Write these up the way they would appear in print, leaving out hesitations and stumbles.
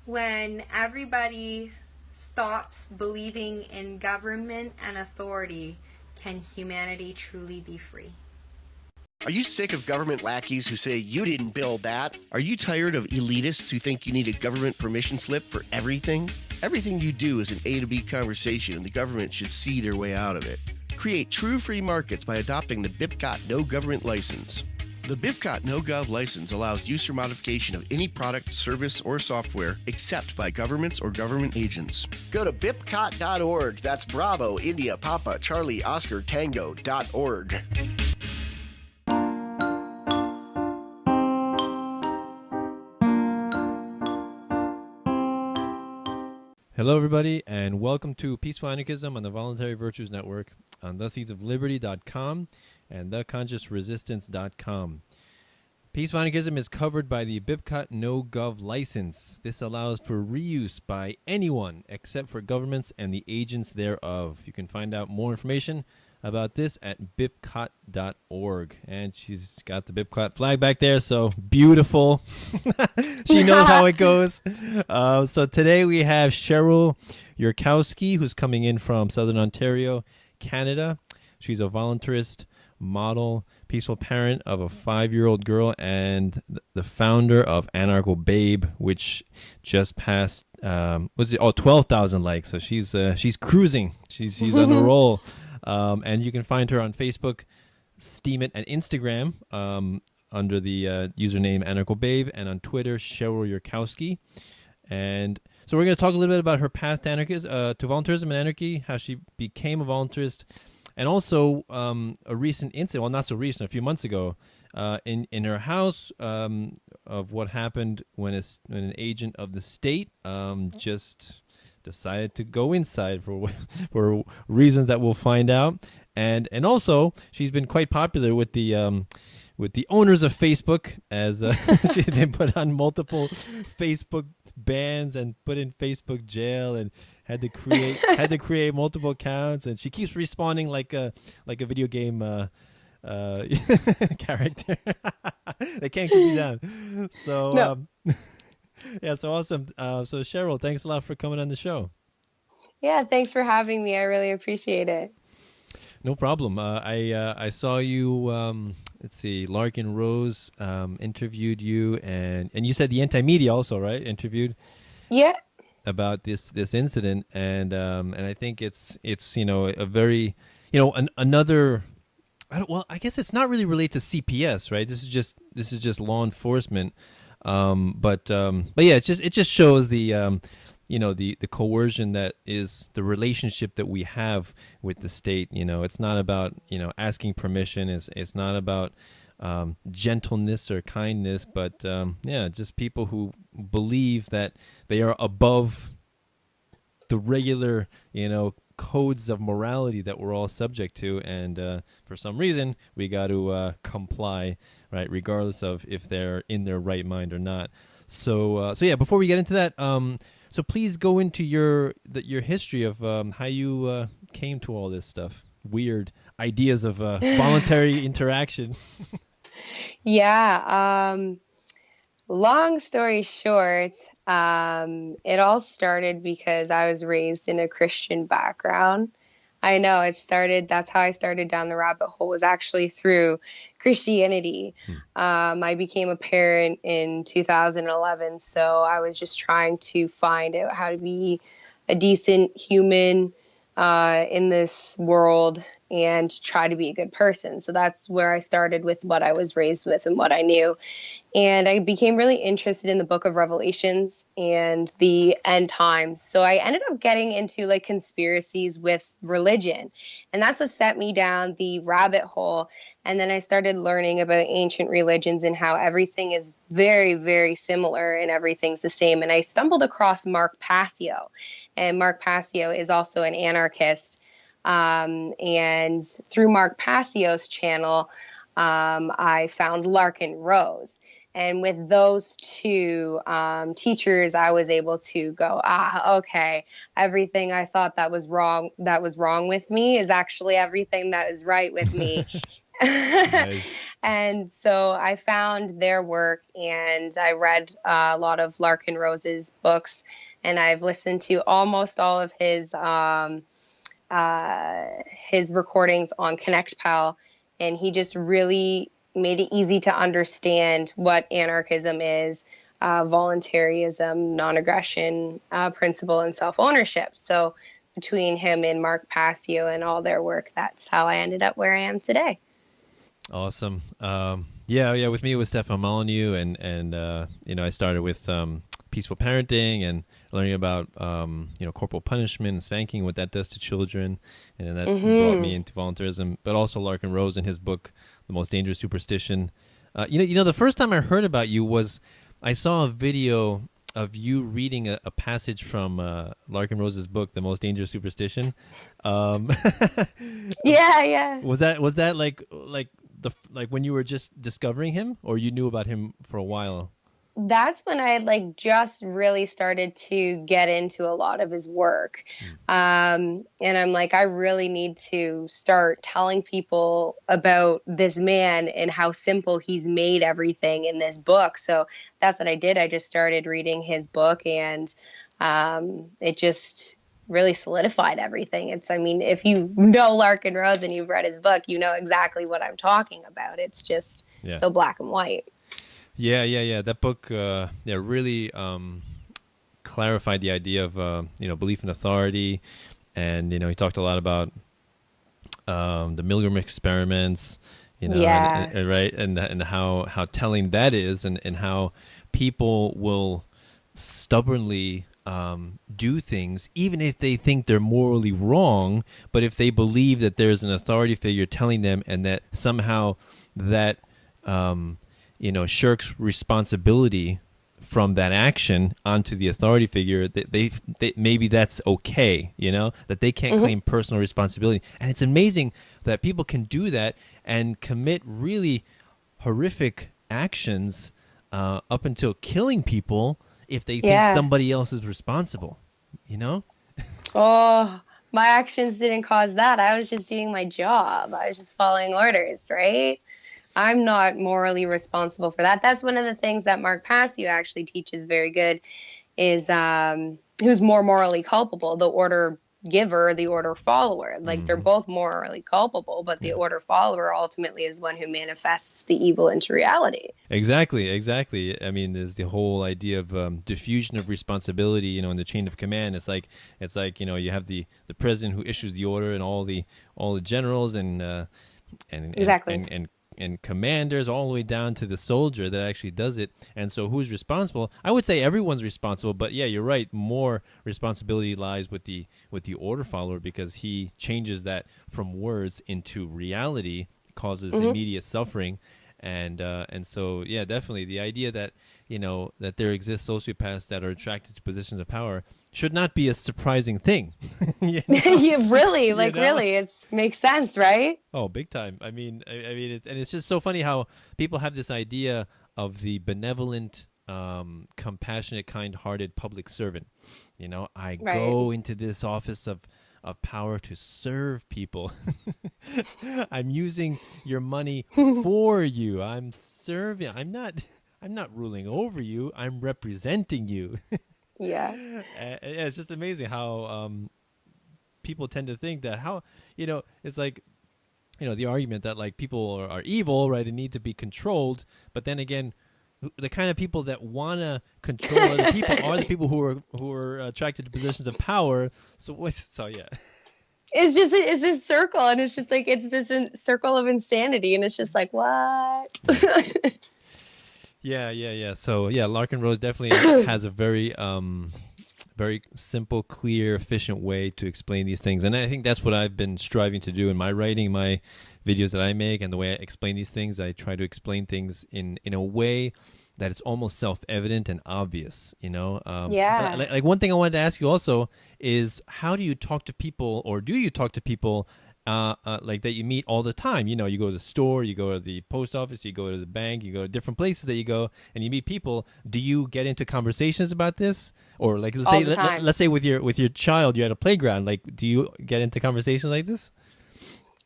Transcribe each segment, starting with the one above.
when everybody stops believing in government and authority can humanity truly be free? Are you sick of government lackeys who say you didn't build that? Are you tired of elitists who think you need a government permission slip for everything? Everything you do is an A to B conversation, and the government should see their way out of it. Create true free markets by adopting the BIPCOT No Government License. The BIPCOT No Gov license allows use or modification of any product, service, or software except by governments or government agents. Go to bipcot.org. That's Bravo, India, Papa, Charlie, Oscar, Tango.org. Hello, everybody, and welcome to Peaceful Anarchism on the Voluntary Virtues Network on theseedsofliberty.com and theconsciousresistance.com. Peaceful Anarchism is covered by the BIPCOT No Gov license. This allows for reuse by anyone except for governments and the agents thereof. You can find out more information about this at bipcot.org. And she's got the BIPCOT flag back there, so beautiful. She knows how it goes. So today we have Cheryl Yurkowski, who's coming in from Southern Ontario, Canada. She's a voluntarist, model, peaceful parent of a 5-year-old girl, and the founder of Anarchobabe, which just passed 12,000 likes. So she's cruising. She's on a roll. And you can find her on Facebook, Steemit, and Instagram under the username Anarchobabe, and on Twitter, Cheryl Yurkowski. And so we're going to talk a little bit about her path to voluntarism and anarchy, how she became a voluntarist, and also a recent incident, well, not so recent, a few months ago, in her house, of what happened when an agent of the state just decided to go inside for reasons that we'll find out, and also she's been quite popular with the owners of Facebook, as she's been put on multiple Facebook bans and put in Facebook jail, and had to create multiple accounts, and she keeps respawning like a video game character. They can't keep you down. So. No. Yeah, so awesome. So Cheryl, thanks a lot for coming on the show. Yeah, thanks for having me. I really appreciate it. No problem. I saw you. Let's see, Larkin Rose interviewed you, and you said the anti-media also, right? Interviewed. Yeah. About this incident, and I think it's a very another. I guess it's not really related to CPS, right? This is just law enforcement. But yeah, it just shows the the coercion that is the relationship that we have with the state. It's not about asking permission. It's not about gentleness or kindness, but just people who believe that they are above the regular codes of morality that we're all subject to, and for some reason we got to comply, right, regardless of if they're in their right mind or not. So yeah, before we get into that, so please go into your history of how you came to all this stuff, weird ideas of voluntary interaction. Yeah. Long story short, it all started because I was raised in a Christian background. I know that's how I started down the rabbit hole, was actually through Christianity. I became a parent in 2011, so I was just trying to find out how to be a decent human in this world and try to be a good person. So that's where I started with what I was raised with and what I knew. And I became really interested in the book of Revelations and the end times. So I ended up getting into like conspiracies with religion. And that's what set me down the rabbit hole. And then I started learning about ancient religions and how everything is very, very similar and everything's the same. And I stumbled across Mark Passio. And Mark Passio is also an anarchist. And through Mark Passio's channel, I found Larkin Rose. And with those two teachers, I was able to go, okay, everything I thought that was wrong with me is actually everything that is right with me. Nice. And so I found their work, and I read a lot of Larkin Rose's books, and I've listened to almost all of his recordings on ConnectPal, and he just really made it easy to understand what anarchism is, voluntarism, non-aggression principle, and self-ownership. So between him and Mark Passio and all their work, that's how I ended up where I am today. Awesome. Yeah. With me, it was Stefan Molyneux, and I started with peaceful parenting and learning about corporal punishment and spanking, what that does to children, and then that brought me into voluntarism. But also Larkin Rose in his book, The Most Dangerous Superstition. The first time I heard about you was I saw a video of you reading a passage from Larkin Rose's book, The Most Dangerous Superstition. Yeah. Was that like when you were just discovering him, or you knew about him for a while? That's when I had just really started to get into a lot of his work. And I'm like, I really need to start telling people about this man and how simple he's made everything in this book. So that's what I did. I just started reading his book, and it just really solidified everything. If you know Larkin Rose and you've read his book, you know exactly what I'm talking about. It's just so black and white. Yeah. That book, really clarified the idea of belief in authority, and he talked a lot about the Milgram experiments, right, and how telling that is, and how people will stubbornly do things even if they think they're morally wrong, but if they believe that there's an authority figure telling them, and that somehow that shirks responsibility from that action onto the authority figure, that they maybe that's okay, that they can't claim personal responsibility. And it's amazing that people can do that and commit really horrific actions up until killing people if they think somebody else is responsible, Oh, my actions didn't cause that. I was just doing my job. I was just following orders, right? I'm not morally responsible for that. That's one of the things that Mark Passio actually teaches very good, is who's more morally culpable, the order giver, the order follower. They're both morally culpable, but the order follower ultimately is one who manifests the evil into reality. Exactly. I mean, there's the whole idea of diffusion of responsibility, in the chain of command. It's like you have the president who issues the order, and all the generals and commanders, all the way down to the soldier that actually does it. And so who's responsible? I would say everyone's responsible, but yeah, you're right. More responsibility lies with the order follower, because he changes that from words into reality, causes immediate suffering. And so, yeah, definitely the idea that, that there exist sociopaths that are attracted to positions of power should not be a surprising thing. Really, really, it makes sense, right? Oh, big time. I mean, it's just so funny how people have this idea of the benevolent, compassionate, kind-hearted public servant. I go into this office of power to serve people. I'm using your money for you. I'm serving. I'm not ruling over you. I'm representing you. Yeah. It's just amazing how people tend to think that it's like, the argument that people are evil, right, and need to be controlled. But then again, the kind of people that want to control other people are the people who are attracted to positions of power. So yeah. It's just it's this circle, and it's just it's this circle of insanity, and it's just what? Yeah. So yeah, Larkin Rose definitely has a very very simple, clear, efficient way to explain these things, and I think that's what I've been striving to do in my writing, my videos that I make, and the way I explain these things. I try to explain things in a way that it's almost self-evident and obvious, Like one thing I wanted to ask you also is, how do you talk to people, or do you talk to people like that you meet all the time? You go to the store, you go to the post office, you go to the bank, you go to different places that you go, and you meet people. Do you get into conversations about this, or let's say with your child, you're at a playground? Do you get into conversations like this?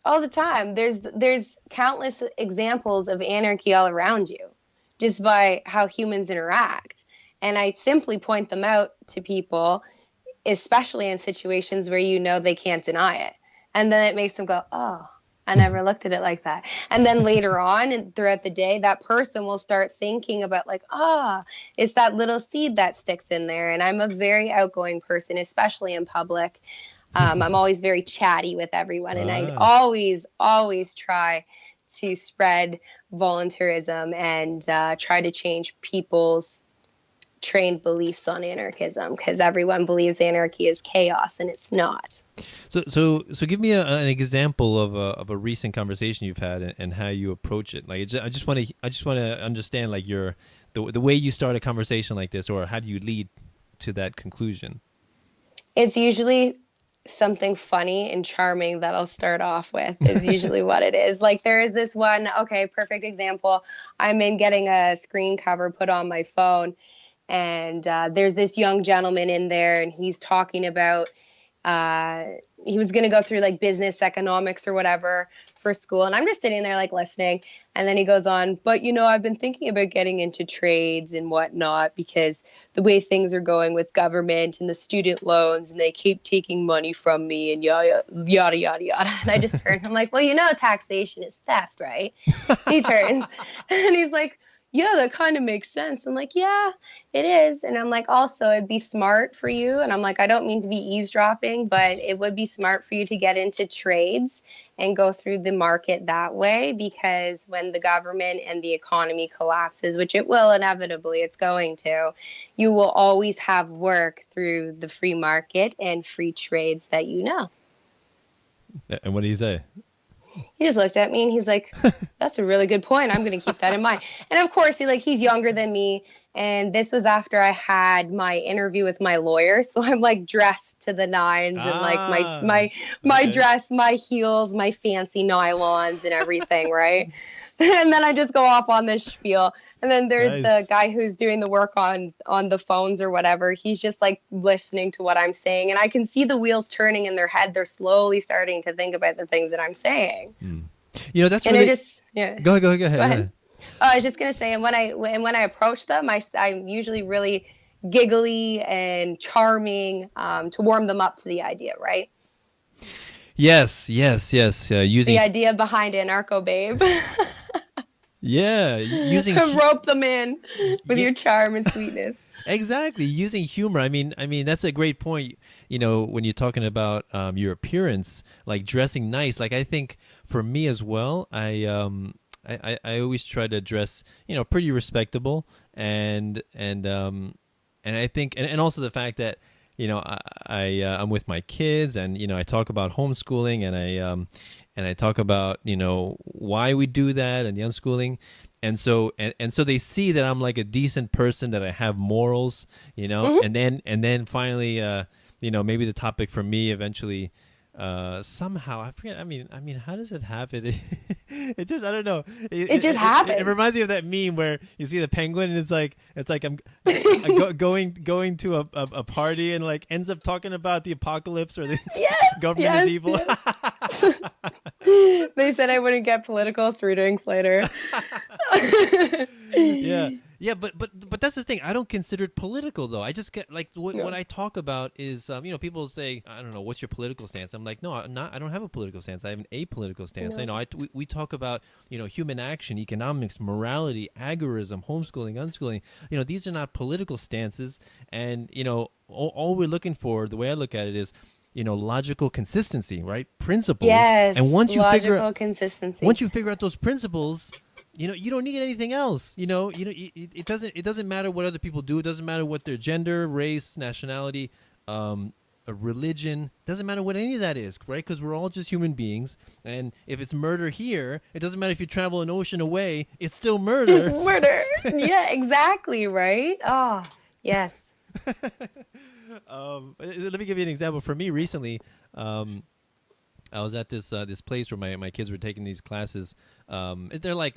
all the time. There's countless examples of anarchy all around you, just by how humans interact. And I simply point them out to people, especially in situations where you know they can't deny it. And then it makes them go, oh, I never looked at it like that. And then later on and throughout the day, that person will start thinking about like, it's that little seed that sticks in there. And I'm a very outgoing person, especially in public. I'm always very chatty with everyone. And I'd always try to spread voluntarism and try to change people's trained beliefs on anarchism, because everyone believes anarchy is chaos, and it's not. So give me an example of a recent conversation you've had and how you approach it. Like, I just want to understand like the way you start a conversation like this, or how do you lead to that conclusion? It's usually something funny and charming that I'll start off with is usually what it is. Like, there is this one, perfect example. I'm in getting a screen cover put on my phone, and there's this young gentleman in there, and he's talking about he was going to go through like business economics or whatever for school. And I'm just sitting there like listening. And then he goes on, but I've been thinking about getting into trades and whatnot, because the way things are going with government and the student loans, and they keep taking money from me and yada, yada, yada, yada. And I just turned, I'm like, well, taxation is theft, right? He turns and he's like, yeah, that kind of makes sense. I'm like, yeah, it is. And I'm like, also, it'd be smart for you. And I'm like, I don't mean to be eavesdropping, but it would be smart for you to get into trades and go through the market that way, because when the government and the economy collapses, which it will inevitably, it's going to, you will always have work through the free market and free trades that you know. And what did he say? He just looked at me and he's like, that's a really good point. I'm going to keep that in mind. And of course, he's younger than me. And this was after I had my interview with my lawyer. So I'm like dressed to the nines and like my dress, my heels, my fancy nylons and everything. Right. And then I just go off on this spiel. And then there's the guy who's doing the work on the phones or whatever. He's just like listening to what I'm saying. And I can see the wheels turning in their head. They're slowly starting to think about the things that I'm saying. That's and really... Go ahead. Go ahead. I was just going to say, and when I approach them, I'm usually really giggly and charming to warm them up to the idea, right? Yes. Using the idea behind Anarchobabe. Yeah, using rope them in with your charm and sweetness. Exactly, using humor. I mean that's a great point. When you're talking about your appearance, like dressing nice. Like, I think for me as well, I always try to dress pretty respectable, and I think and also the fact that I'm with my kids, and I talk about homeschooling, and I talk about why we do that and the unschooling, and so they see that I'm like a decent person, that I have morals, and then finally maybe the topic for me eventually somehow I forget. I mean, how does it happen? It just, I don't know. It just happens. It reminds me of that meme where you see the penguin, and it's like I'm going to a party, and like ends up talking about the apocalypse or the government is evil. Yes. They said I wouldn't get political through doing Slater. Yeah, but that's the thing. I don't consider it political, though. I just get like what I talk about is people say, I don't know, what's your political stance? I'm like, no, I'm not. I don't have a political stance. I have an apolitical stance. No. We talk about human action, economics, morality, agorism, homeschooling, unschooling. These are not political stances, and all we're looking for, the way I look at it, is logical consistency, right? Principles. Yes. And once you consistency. Once you figure out those principles, you don't need anything else. It doesn't matter what other people do. It doesn't matter what their gender, race, nationality, religion. Doesn't matter what any of that is, right? Because we're all just human beings. And if it's murder here, it doesn't matter if you travel an ocean away. It's still murder. Murder. Yeah, exactly. Right. Oh, yes. Let me give you an example. For me, recently, I was at this place where my kids were taking these classes. They're like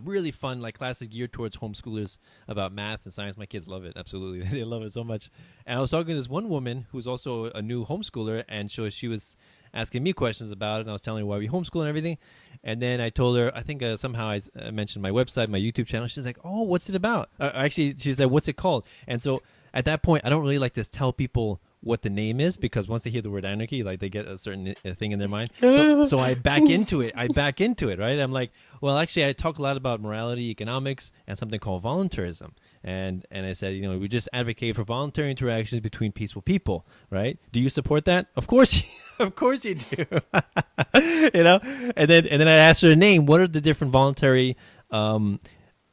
really fun, like classes geared towards homeschoolers about math and science. My kids love it. Absolutely. They love it so much. And I was talking to this one woman who's also a new homeschooler, and so she was asking me questions about it, and I was telling her why we homeschool and everything. And then I told her, I think somehow I mentioned my website, my YouTube channel. She's like, oh, what's it about? Actually, she's like, what's it called? And so at that point, I don't really like to tell people what the name is, because once they hear the word anarchy, like they get a certain thing in their mind. So I back into it. Right? I'm like, well, actually, I talk a lot about morality, economics, and something called voluntarism. And I said, we just advocate for voluntary interactions between peaceful people, right? Do you support that? Of course, of course you do. And then I asked her her name. What are the different voluntary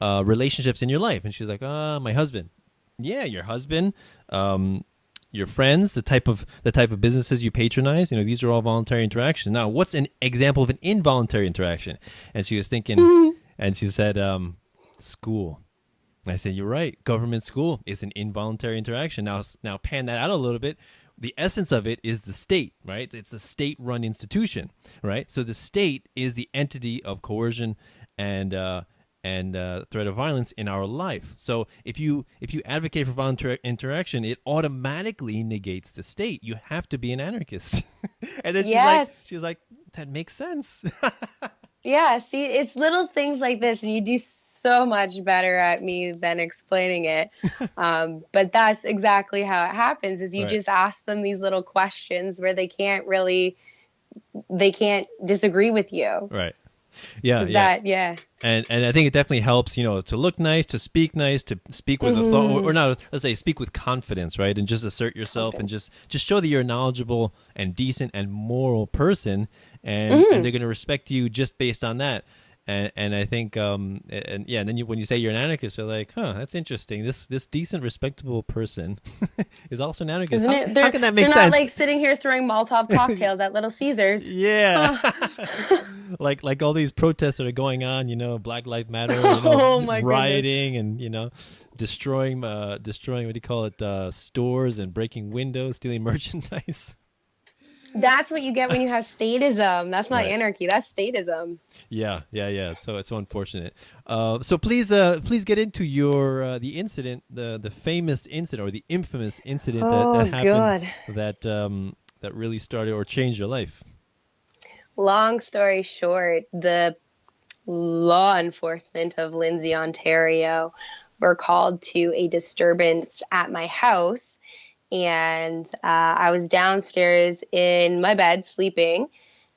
relationships in your life? And she's like, my husband. Yeah, your husband. Your friends, the type of businesses you patronize, these are all voluntary interactions. Now, what's an example of an involuntary interaction? And she was thinking, and she said, school. And I said, you're right. Government school is an involuntary interaction. Now pan that out a little bit. The essence of it is the state, right? It's a state-run institution, right? So the state is the entity of coercion and threat of violence in our life. So if you advocate for voluntary interaction, it automatically negates the state. You have to be an anarchist. And then she's like, that makes sense. Yeah, see, it's little things like this, and you do so much better at me than explaining it. But that's exactly how it happens, is you just ask them these little questions where they can't disagree with you. Right. Yeah. And I think it definitely helps, to look nice, to speak with authority, or not, let's say, speak with confidence, right? And just assert yourself and just show that you're a knowledgeable and decent and moral person, and they're going to respect you just based on that. And I think, and then when you say you're an anarchist, they're like, that's interesting. This decent, respectable person is also an anarchist. How can that make sense? They're not like sitting here throwing Molotov cocktails at Little Caesars. Yeah. like all these protests that are going on, Black Lives Matter, rioting and, destroying, what do you call it, stores and breaking windows, stealing merchandise. That's what you get when you have statism. That's not anarchy. That's statism. Yeah. So it's so unfortunate. So please get into your the incident, the famous incident or the infamous incident that happened that really started or changed your life. Long story short, the law enforcement of Lindsay, Ontario, were called to a disturbance at my house. And I was downstairs in my bed sleeping,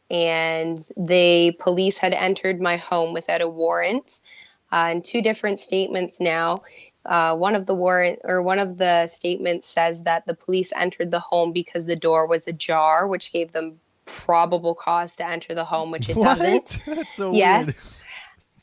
and the police had entered my home without a warrant. In two different statements now, one of the statements says that the police entered the home because the door was ajar, which gave them probable cause to enter the home, which it doesn't. That's so weird.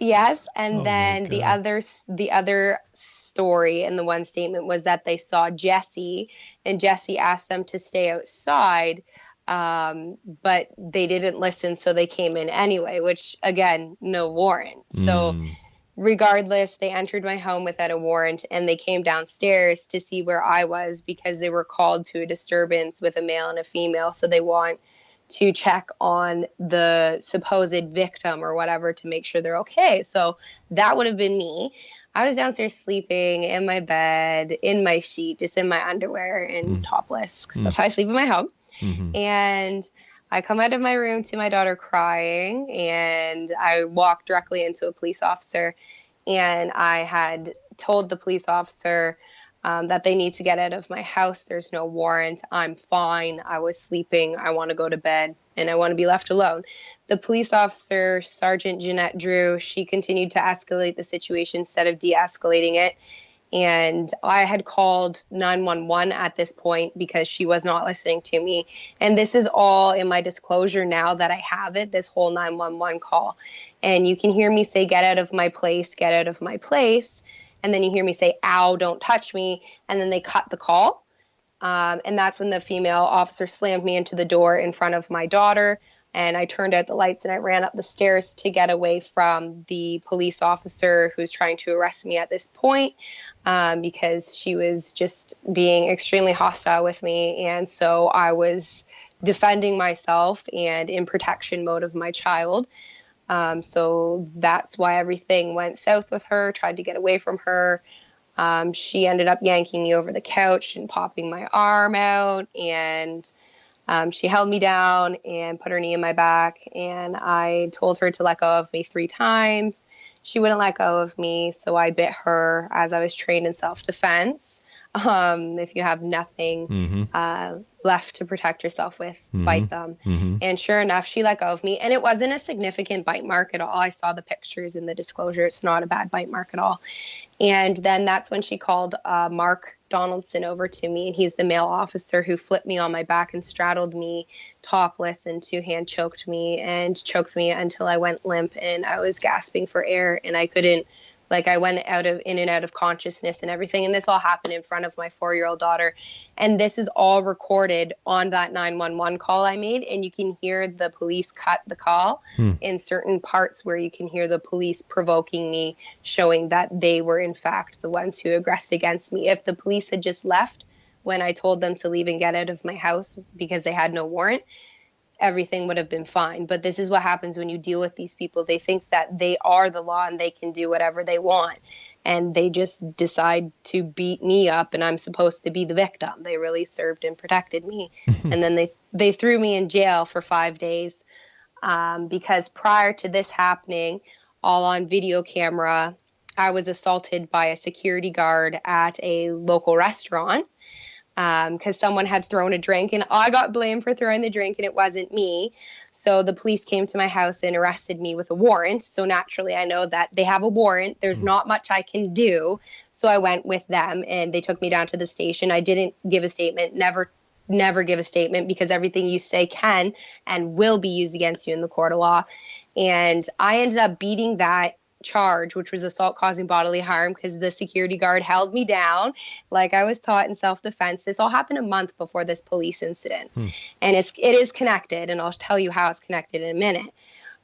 Yes, and then the other story in the one statement was that they saw Jesse, and Jesse asked them to stay outside, but they didn't listen, so they came in anyway, which, again, no warrant. So regardless, they entered my home without a warrant, and they came downstairs to see where I was because they were called to a disturbance with a male and a female, so they want to check on the supposed victim or whatever to make sure they're okay. So that would have been me. I was downstairs sleeping in my bed, in my sheet, just in my underwear and topless, because that's how I sleep in my home. And I come out of my room to my daughter crying, and I walk directly into a police officer. And I had told the police officer that they need to get out of my house. There's no warrant. I'm fine. I was sleeping. I want to go to bed, and I want to be left alone. The police officer, Sergeant Jeanette Drew, she continued to escalate the situation instead of de-escalating it. And I had called 911 at this point because she was not listening to me. And this is all in my disclosure now that I have it, this whole 911 call. And you can hear me say, get out of my place, get out of my place. And then you hear me say, ow, don't touch me. And then they cut the call. And that's when the female officer slammed me into the door in front of my daughter. And I turned out the lights and I ran up the stairs to get away from the police officer who's trying to arrest me at this point, because she was just being extremely hostile with me. And so I was defending myself and in protection mode of my child. So that's why everything went south with her, tried to get away from her. She ended up yanking me over the couch and popping my arm out. And She held me down and put her knee in my back, and I told her to let go of me 3 times. She wouldn't let go of me, so I bit her as I was trained in self-defense. If you have nothing left to protect yourself with, bite them. And sure enough, she let go of me, and it wasn't a significant bite mark at all. I saw the pictures in the disclosure. It's not a bad bite mark at all. And then that's when she called Mark Donaldson over to me, and he's the male officer who flipped me on my back and straddled me topless and 2-hand choked me until I went limp and I was gasping for air, and I couldn't, I went in and out of consciousness and everything. And this all happened in front of my 4-year-old daughter. And this is all recorded on that 911 call I made. And you can hear the police cut the call in certain parts where you can hear the police provoking me, showing that they were in fact the ones who aggressed against me. If the police had just left when I told them to leave and get out of my house because they had no warrant, everything would have been fine. But this is what happens when you deal with these people. They think that they are the law and they can do whatever they want. And they just decide to beat me up, and I'm supposed to be the victim. They really served and protected me. And then they threw me in jail for 5 days because prior to this happening, all on video camera, I was assaulted by a security guard at a local restaurant. Because someone had thrown a drink, and I got blamed for throwing the drink, and it wasn't me. So the police came to my house and arrested me with a warrant. So naturally, I know that they have a warrant. There's not much I can do. So I went with them, and they took me down to the station. I didn't give a statement, never give a statement, because everything you say can and will be used against you in the court of law. And I ended up beating that charge, which was assault causing bodily harm, because the security guard held me down like I was taught in self-defense. This all happened a month before this police incident. And it is connected, and I'll tell you how it's connected in a minute.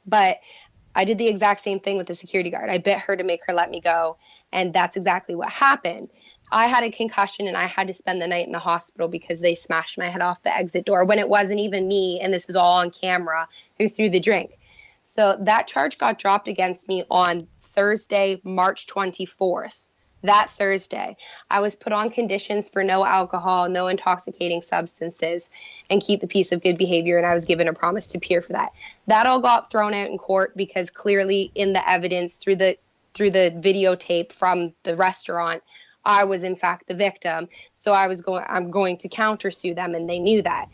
But I did the exact same thing with the security guard. I bit her to make her let me go, and that's exactly what happened. I had a concussion, and I had to spend the night in the hospital because they smashed my head off the exit door when it wasn't even me, and this is all on camera, who threw the drink. So that charge got dropped against me on Thursday, March 24th. That Thursday, I was put on conditions for no alcohol, no intoxicating substances, and keep the peace of good behavior, and I was given a promise to appear for that. That all got thrown out in court because clearly in the evidence through the videotape from the restaurant, I was in fact the victim. So I'm going to countersue them, and they knew that.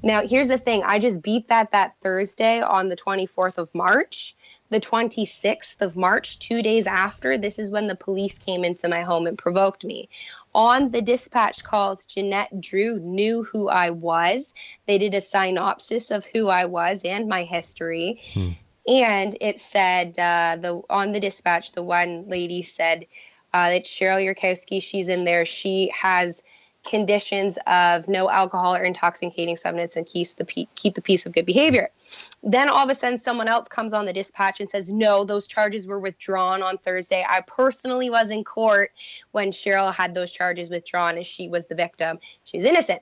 Now, here's the thing. I just beat that Thursday on the 24th of March. The 26th of March, 2 days after, this is when the police came into my home and provoked me. On the dispatch calls, Jeanette Drew knew who I was. They did a synopsis of who I was and my history. And it said, on the dispatch, the one lady said, it's Cheryl Yurkowski. She's in there. She has conditions of no alcohol or intoxicating substance and keep the peace of good behavior. Then all of a sudden someone else comes on the dispatch and says, no, those charges were withdrawn on Thursday. I personally was in court when Cheryl had those charges withdrawn and she was the victim. She's innocent.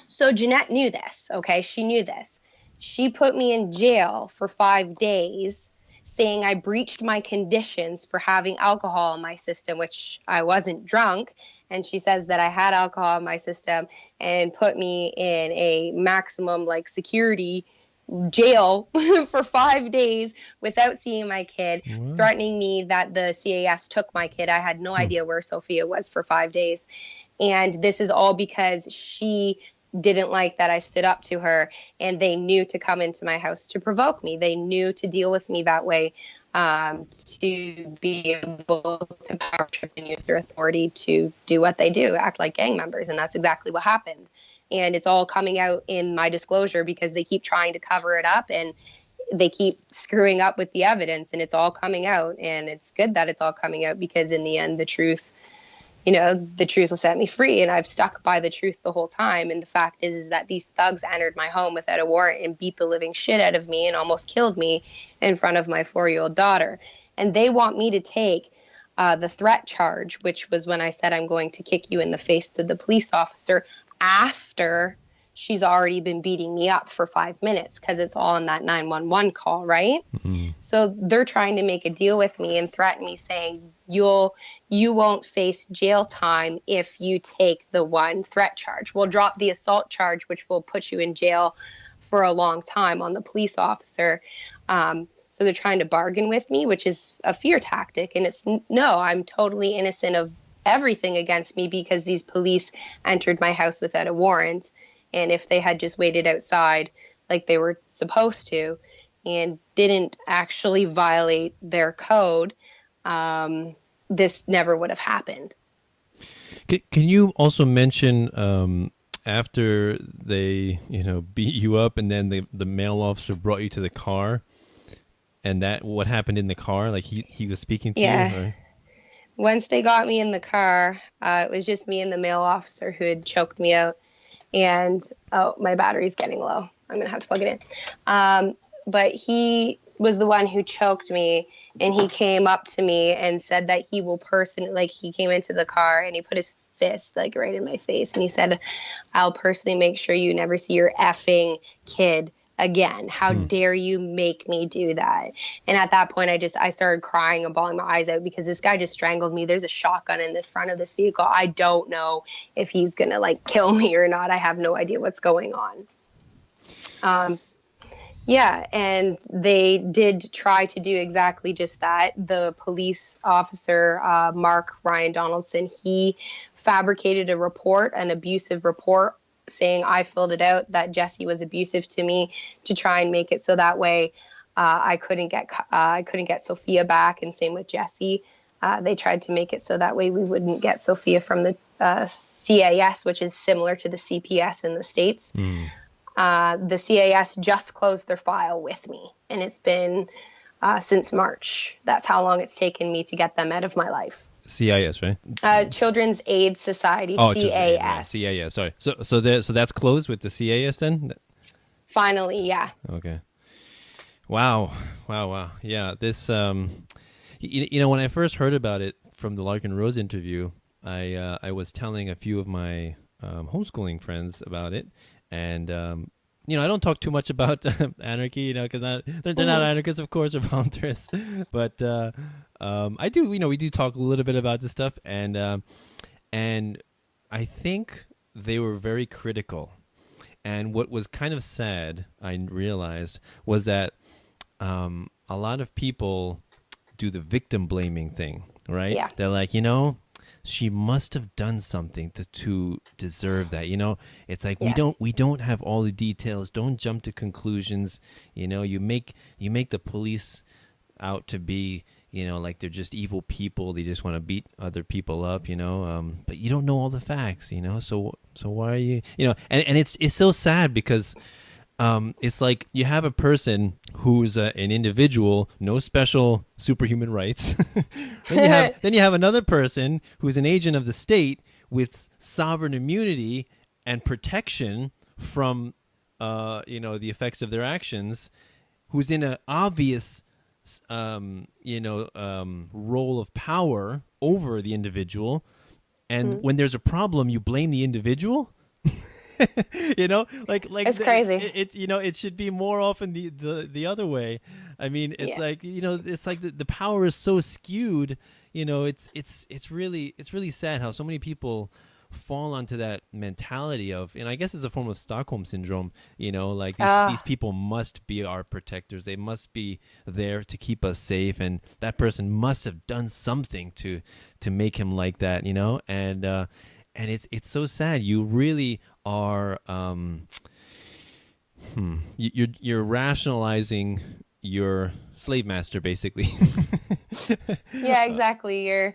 So Jeanette knew this, okay? She knew this. She put me in jail for 5 days, saying I breached my conditions for having alcohol in my system, which I wasn't drunk. And she says that I had alcohol in my system and put me in a maximum security jail for 5 days without seeing my kid, threatening me that the CAS took my kid. I had no idea where Sophia was for 5 days. And this is all because she didn't like that I stood up to her, and they knew to come into my house to provoke me. They knew to deal with me that way, to be able to power trip and use their authority to do what they do, act like gang members. And that's exactly what happened. And it's all coming out in my disclosure because they keep trying to cover it up and they keep screwing up with the evidence, and it's all coming out. And it's good that it's all coming out because in the end, the truth will set me free. And I've stuck by the truth the whole time. And the fact is that these thugs entered my home without a warrant and beat the living shit out of me and almost killed me in front of my 4-year-old daughter. And they want me to take the threat charge, which was when I said I'm going to kick you in the face to the police officer after she's already been beating me up for 5 minutes because it's all in that 911 call, right? Mm-hmm. So they're trying to make a deal with me and threaten me, saying you won't face jail time if you take the one threat charge. We'll drop the assault charge, which will put you in jail for a long time on the police officer. So they're trying to bargain with me, which is a fear tactic. And it's no, I'm totally innocent of everything against me because these police entered my house without a warrant. And if they had just waited outside like they were supposed to and didn't actually violate their code, this never would have happened. Can you also mention after they, beat you up and then the male officer brought you to the car, and that what happened in the car? Like he was speaking to you? Or? Once they got me in the car, it was just me and the male officer who had choked me out. And, my battery's getting low. I'm going to have to plug it in. But he was the one who choked me, and he came up to me and said that he will he came into the car and he put his fist right in my face. And he said, I'll personally make sure you never see your effing kid again. How dare you make me do that? And at that point, I started crying and bawling my eyes out because this guy just strangled me. There's a shotgun in this front of this vehicle. I don't know if he's going to kill me or not. I have no idea what's going on. And they did try to do exactly just that. The police officer, Mark Ryan Donaldson, he fabricated an abusive report saying I filled it out, that Jesse was abusive to me, to try and make it so that way I couldn't get Sophia back, and same with Jesse. They tried to make it so that way we wouldn't get Sophia from the CAS, which is similar to the CPS in the States. The CAS just closed their file with me, and it's been since March. That's how long it's taken me to get them out of my life. CIS, right? Children's Aid Society, CAS. CAS, sorry. So that's closed with the CAS then? Finally, yeah. Okay. Wow. Yeah, this, when I first heard about it from the Larkin Rose interview, I was telling a few of my homeschooling friends about it, and I don't talk too much about anarchy, because they're not anarchists, of course, or voluntarists. But I do, we do talk a little bit about this stuff, and I think they were very critical. And what was kind of sad, I realized, was that a lot of people do the victim blaming thing, right? Yeah. They're like, she must have done something to deserve that. It's like, we don't have all the details. Don't jump to conclusions. You make the police out to be, like they're just evil people. They just want to beat other people up, but you don't know all the facts, so why are you, and it's so sad because it's like you have a person who's an individual, no special superhuman rights. then you have another person who's an agent of the state with sovereign immunity and protection from, the effects of their actions, who's in an obvious, role of power over the individual. And when there's a problem, you blame the individual. It's crazy. It should be more often the other way. I mean, it's like, it's like the power is so skewed. It's really sad how so many people fall onto that mentality of, and I guess it's a form of Stockholm syndrome. These people must be our protectors. They must be there to keep us safe, and that person must have done something to make him like that. And it's so sad. You really are you're rationalizing your slave master, basically. Yeah, exactly.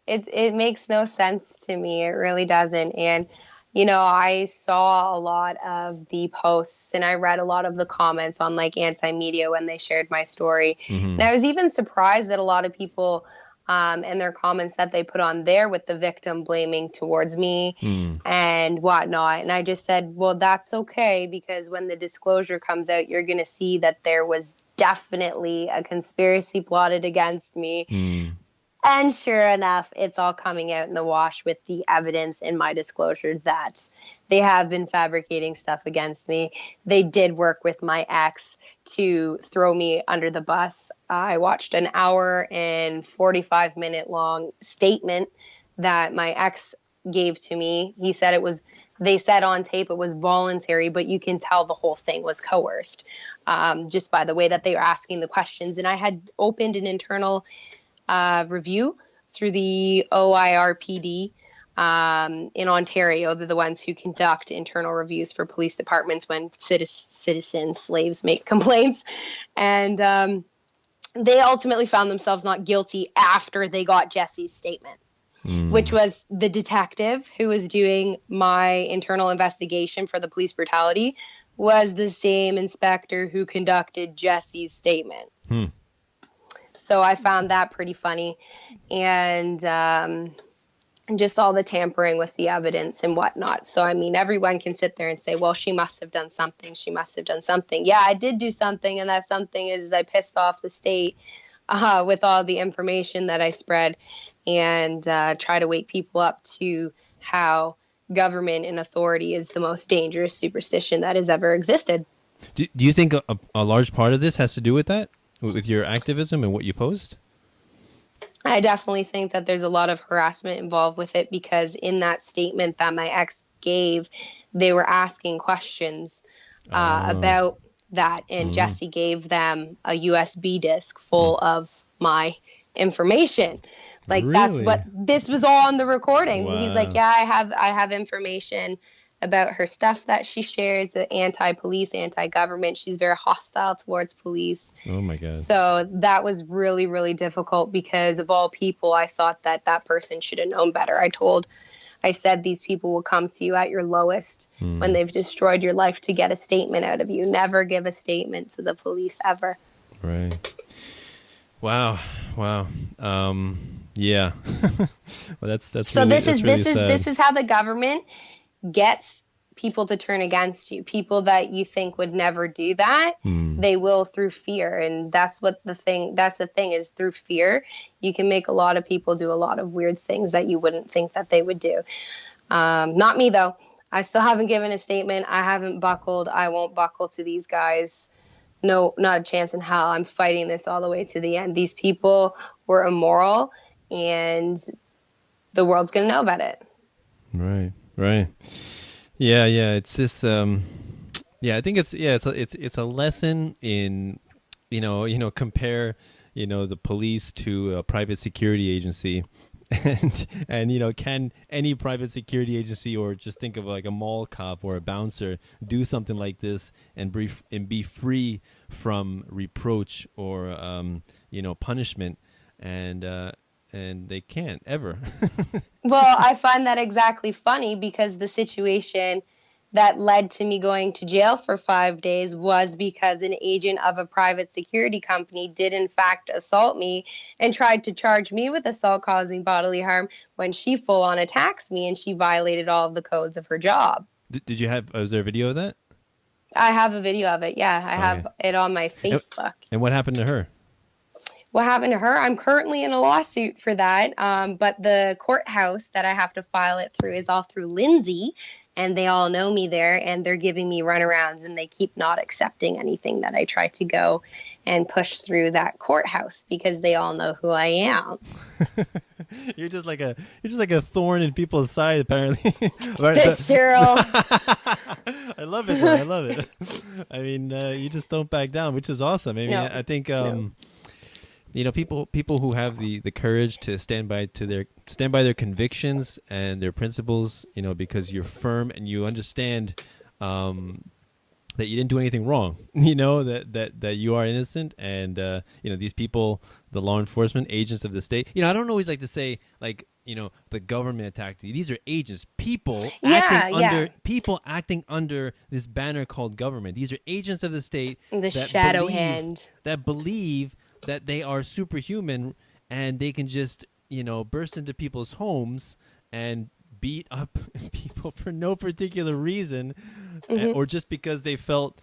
It makes no sense to me. It really doesn't. And I saw a lot of the posts, and I read a lot of the comments on anti-media when they shared my story. Mm-hmm. And I was even surprised that a lot of people and their comments that they put on there with the victim blaming towards me and whatnot. And I just said, well, that's okay, because when the disclosure comes out, you're going to see that there was definitely a conspiracy plotted against me. And sure enough, it's all coming out in the wash with the evidence in my disclosure that they have been fabricating stuff against me. They did work with my ex to throw me under the bus. I watched an 1 and 45-minute long statement that my ex gave to me. He said they said on tape it was voluntary, but you can tell the whole thing was coerced just by the way that they were asking the questions. And I had opened an internal review through the OIRPD in Ontario. They're the ones who conduct internal reviews for police departments when citizens, slaves make complaints. And they ultimately found themselves not guilty after they got Jesse's statement, which was the detective who was doing my internal investigation for the police brutality was the same inspector who conducted Jesse's statement. So I found that pretty funny. And just all the tampering with the evidence and whatnot. So, I mean, everyone can sit there and say, well, she must have done something. She must have done something. Yeah, I did do something. And that something is I pissed off the state with all the information that I spread and try to wake people up to how government and authority is the most dangerous superstition that has ever existed. Do you think a large part of this has to do with that? With your activism and what you post? I definitely think that there's a lot of harassment involved with it because in that statement that my ex gave, they were asking questions about that. And Jesse gave them a USB disk full of my information. Like, really? That's what this was all on the recording. Wow. He's like, yeah, I have information about her stuff that she shares, anti-police, anti-government. She's very hostile towards police. Oh, my God. So that was really, really difficult because of all people, I thought that that person should have known better. I said these people will come to you at your lowest when they've destroyed your life to get a statement out of you. Never give a statement to the police ever. Right. Wow. Yeah. Well, that's so really, this is how the government gets people to turn against you. People that you think would never do that, they will through fear. And that's the thing is through fear, you can make a lot of people do a lot of weird things that you wouldn't think that they would do. Not me though. I still haven't given a statement. I haven't buckled. I won't buckle to these guys. No, not a chance in hell. I'm fighting this all the way to the end. These people were immoral and the world's going to know about it. Right. Yeah. It's this. I think it's a lesson in, compare, the police to a private security agency, and can any private security agency or just think of like a mall cop or a bouncer do something like this and be free from reproach or punishment, and they can't ever. Well, I find that exactly funny because the situation that led to me going to jail for 5 days was because an agent of a private security company did in fact assault me and tried to charge me with assault causing bodily harm when she full on attacks me and she violated all of the codes of her job. Did you have, was there a video of that? I have a video of it. Yeah, I have it on my Facebook. And what happened to her? What happened to her? I'm currently in a lawsuit for that. But the courthouse that I have to file it through is all through Lindsay, and they all know me there, and they're giving me runarounds, and they keep not accepting anything that I try to go and push through that courthouse because they all know who I am. You're just like a thorn in people's side, apparently. Cheryl. I love it. Though. I love it. I mean, you just don't back down, which is awesome. I mean, No. I think people who have the courage to stand by their convictions and their principles, because you're firm and you understand that you didn't do anything wrong, that you are innocent, and these people, the law enforcement agents of the state. I don't always like to say the government attacked you. These are agents, people acting under this banner called government. These are agents of the state, The shadow hand that believe that they are superhuman and they can just, burst into people's homes and beat up people for no particular reason, or just because they felt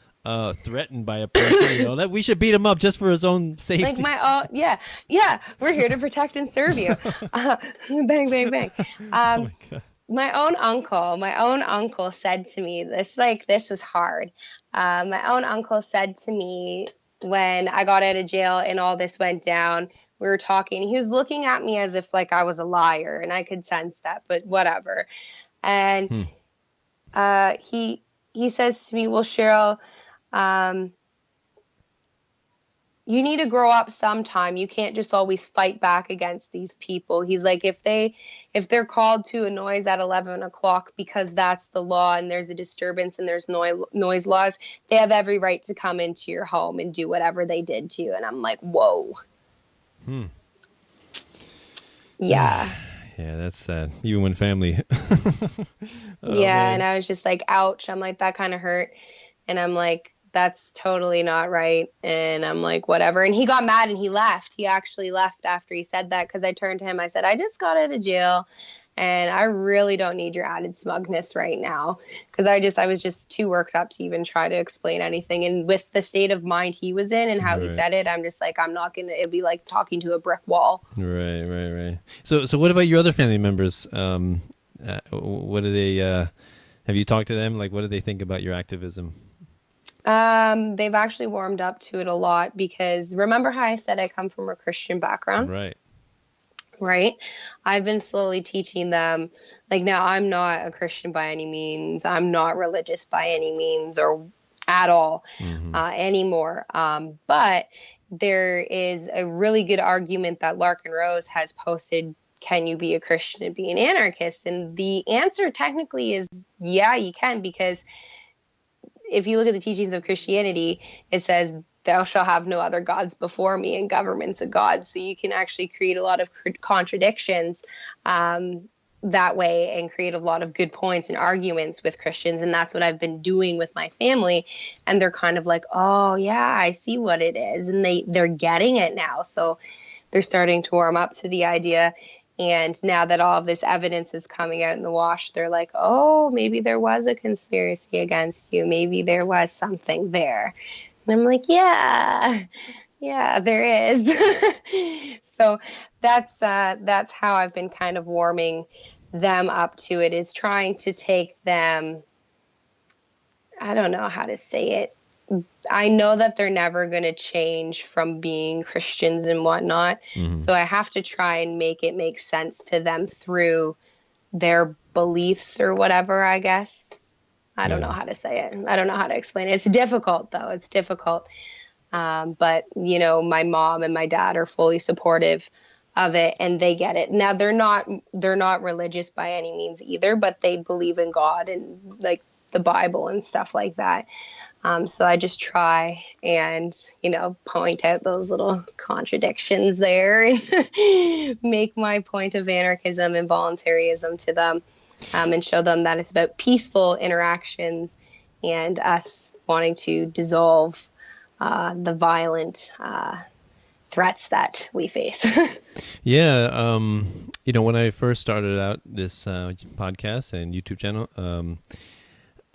threatened by a person, that we should beat him up just for his own safety. Like yeah, we're here to protect and serve you. Bang, bang, bang. Oh my God. My own uncle said to me, this is hard. My own uncle said to me when I got out of jail and all this went down, we were talking, he was looking at me as if like I was a liar, and I could sense that, but whatever. And he says to me, well, Cheryl, you need to grow up sometime. You can't just always fight back against these people. He's like, if they're called to a noise at 11 o'clock because that's the law and there's a disturbance and there's noise laws, they have every right to come into your home and do whatever they did to you. And I'm like, whoa. Yeah. Yeah, that's sad. Even when family. Yeah, and I was just like, ouch. I'm like, that kind of hurt. And I'm like, that's totally not right. And I'm like, whatever. And he got mad and he left. He actually left after he said that, because I turned to him. I said, I just got out of jail and I really don't need your added smugness right now, because I was just too worked up to even try to explain anything. And with the state of mind he was in and how he said it, I'm just like, I'm not going to, it'd be like talking to a brick wall. Right. So what about your other family members? What do they, have you talked to them? Like, what do they think about your activism? They've actually warmed up to it a lot, because remember how I said I come from a Christian background? Right. I've been slowly teaching them, like, now I'm not a Christian by any means. I'm not religious by any means or at all anymore. But there is a really good argument that Larkin Rose has posted. Can you be a Christian and be an anarchist? And the answer technically is, yeah, you can, because if you look at the teachings of Christianity, it says, thou shalt have no other gods before me, and government's a god. So you can actually create a lot of contradictions that way and create a lot of good points and arguments with Christians. And that's what I've been doing with my family. And they're kind of like, oh, yeah, I see what it is. And they're getting it now. So they're starting to warm up to the idea. And now that all of this evidence is coming out in the wash, they're like, oh, maybe there was a conspiracy against you. Maybe there was something there. And I'm like, yeah, there is. So that's how I've been kind of warming them up to it, is trying to take them, I don't know how to say it. I know that they're never going to change from being Christians and whatnot. So I have to try and make it make sense to them through their beliefs or whatever, I guess. I don't know how to say it. I don't know how to explain it. It's difficult, though. It's difficult. But, my mom and my dad are fully supportive of it, and they get it. Now, they're not religious by any means either, but they believe in God and, like, the Bible and stuff like that. So I just try and, point out those little contradictions there and make my point of anarchism and voluntarism to them, and show them that it's about peaceful interactions and us wanting to dissolve the violent threats that we face. Yeah. When I first started out this podcast and YouTube channel,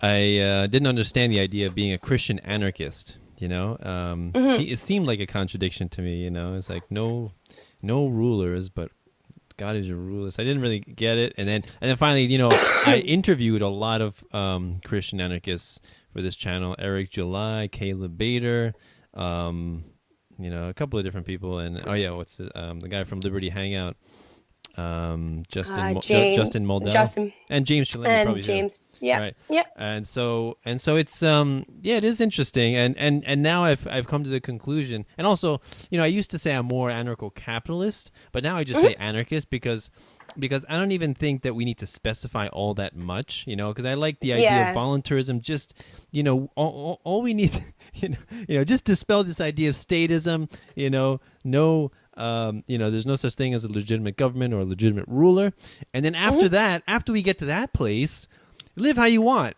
I didn't understand the idea of being a Christian anarchist. It seemed like a contradiction to me. It's like no rulers, but God is your rulers. I didn't really get it, and then finally, I interviewed a lot of Christian anarchists for this channel: Eric July, Caleb Bader, a couple of different people, and what's the guy from Liberty Hangout? Justin Muldell, and James Chalene, and probably James, yeah, right. Yeah. And so it's it is interesting, and now I've come to the conclusion, and also I used to say I'm more anarcho-capitalist, but now I just say anarchist because I don't even think that we need to specify all that much, because I like the idea of voluntarism. Just all we need, just dispel this idea of statism. There's no such thing as a legitimate government or a legitimate ruler. And then after that, after we get to that place, live how you want.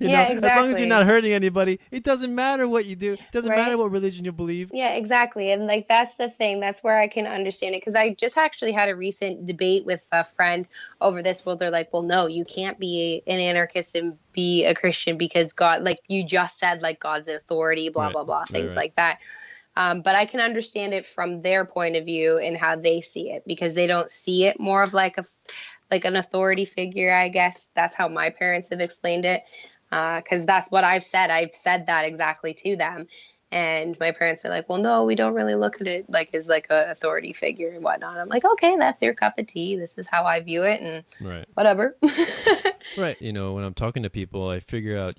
Yeah, As long as you're exactly. not hurting anybody, it doesn't matter what you do. It doesn't Right? matter what religion you believe. Yeah, exactly. And like that's the thing. That's where I can understand it because I just actually had a recent debate with a friend over this where they're like, "Well, no, you can't be an anarchist and be a Christian because God, like you just said, like God's authority, blah Right. blah blah, Right, things right. like that." But I can understand it from their point of view and how they see it because they don't see it more of like an authority figure. I guess that's how my parents have explained it because that's what I've said. I've said that exactly to them. And my parents are like, well, no, we don't really look at it like as like a authority figure and whatnot. I'm like, okay, that's your cup of tea. This is how I view it and Right. whatever. Right. When I'm talking to people, I figure out,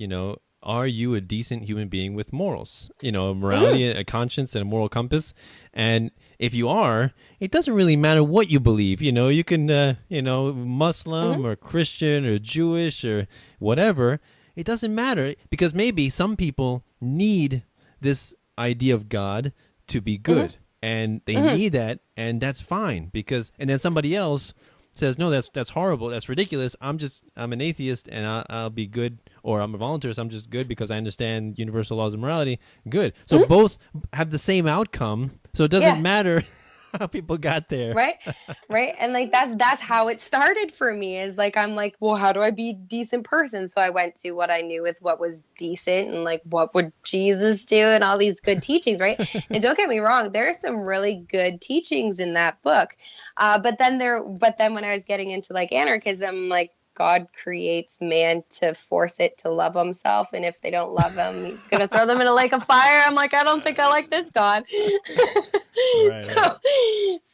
are you a decent human being with morals? A morality, a conscience, and a moral compass. And if you are, it doesn't really matter what you believe. You can, Muslim or Christian or Jewish or whatever. It doesn't matter because maybe some people need this idea of God to be good. And they need that, and that's fine and then somebody else says, no, that's horrible, that's ridiculous. I'm an atheist, and I'll be good, or I'm a voluntarist. I'm just good because I understand universal laws of morality. Good. So both have the same outcome. So it doesn't matter how people got there. Right. And like that's how it started for me is like I'm like, well, how do I be a decent person? So I went to what I knew with what was decent and like what would Jesus do and all these good teachings, right? And don't get me wrong, there are some really good teachings in that book. But then when I was getting into like anarchism, like God creates man to force it to love himself, and if they don't love him, he's gonna throw them in a lake of fire. I'm like, I don't think I like this God. Right.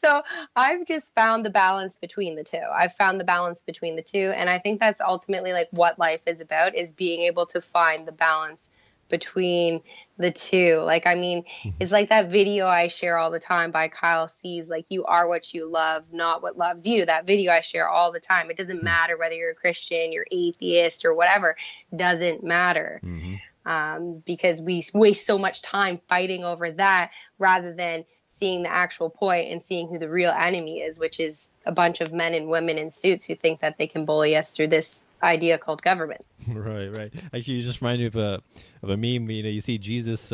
So I've just found the balance between the two. I've found the balance between the two, and I think that's ultimately like what life is about, is being able to find the balance between the two. Like, I mean, it's like that video I share all the time by Kyle C's, like, you are what you love, not what loves you. That video I share all the time. It doesn't matter whether you're a Christian, you're atheist, or whatever. Doesn't matter. Because we waste so much time fighting over that rather than seeing the actual point and seeing who the real enemy is, which is a bunch of men and women in suits who think that they can bully us through this idea called government. Right. Actually, you just remind me of a meme. You see Jesus.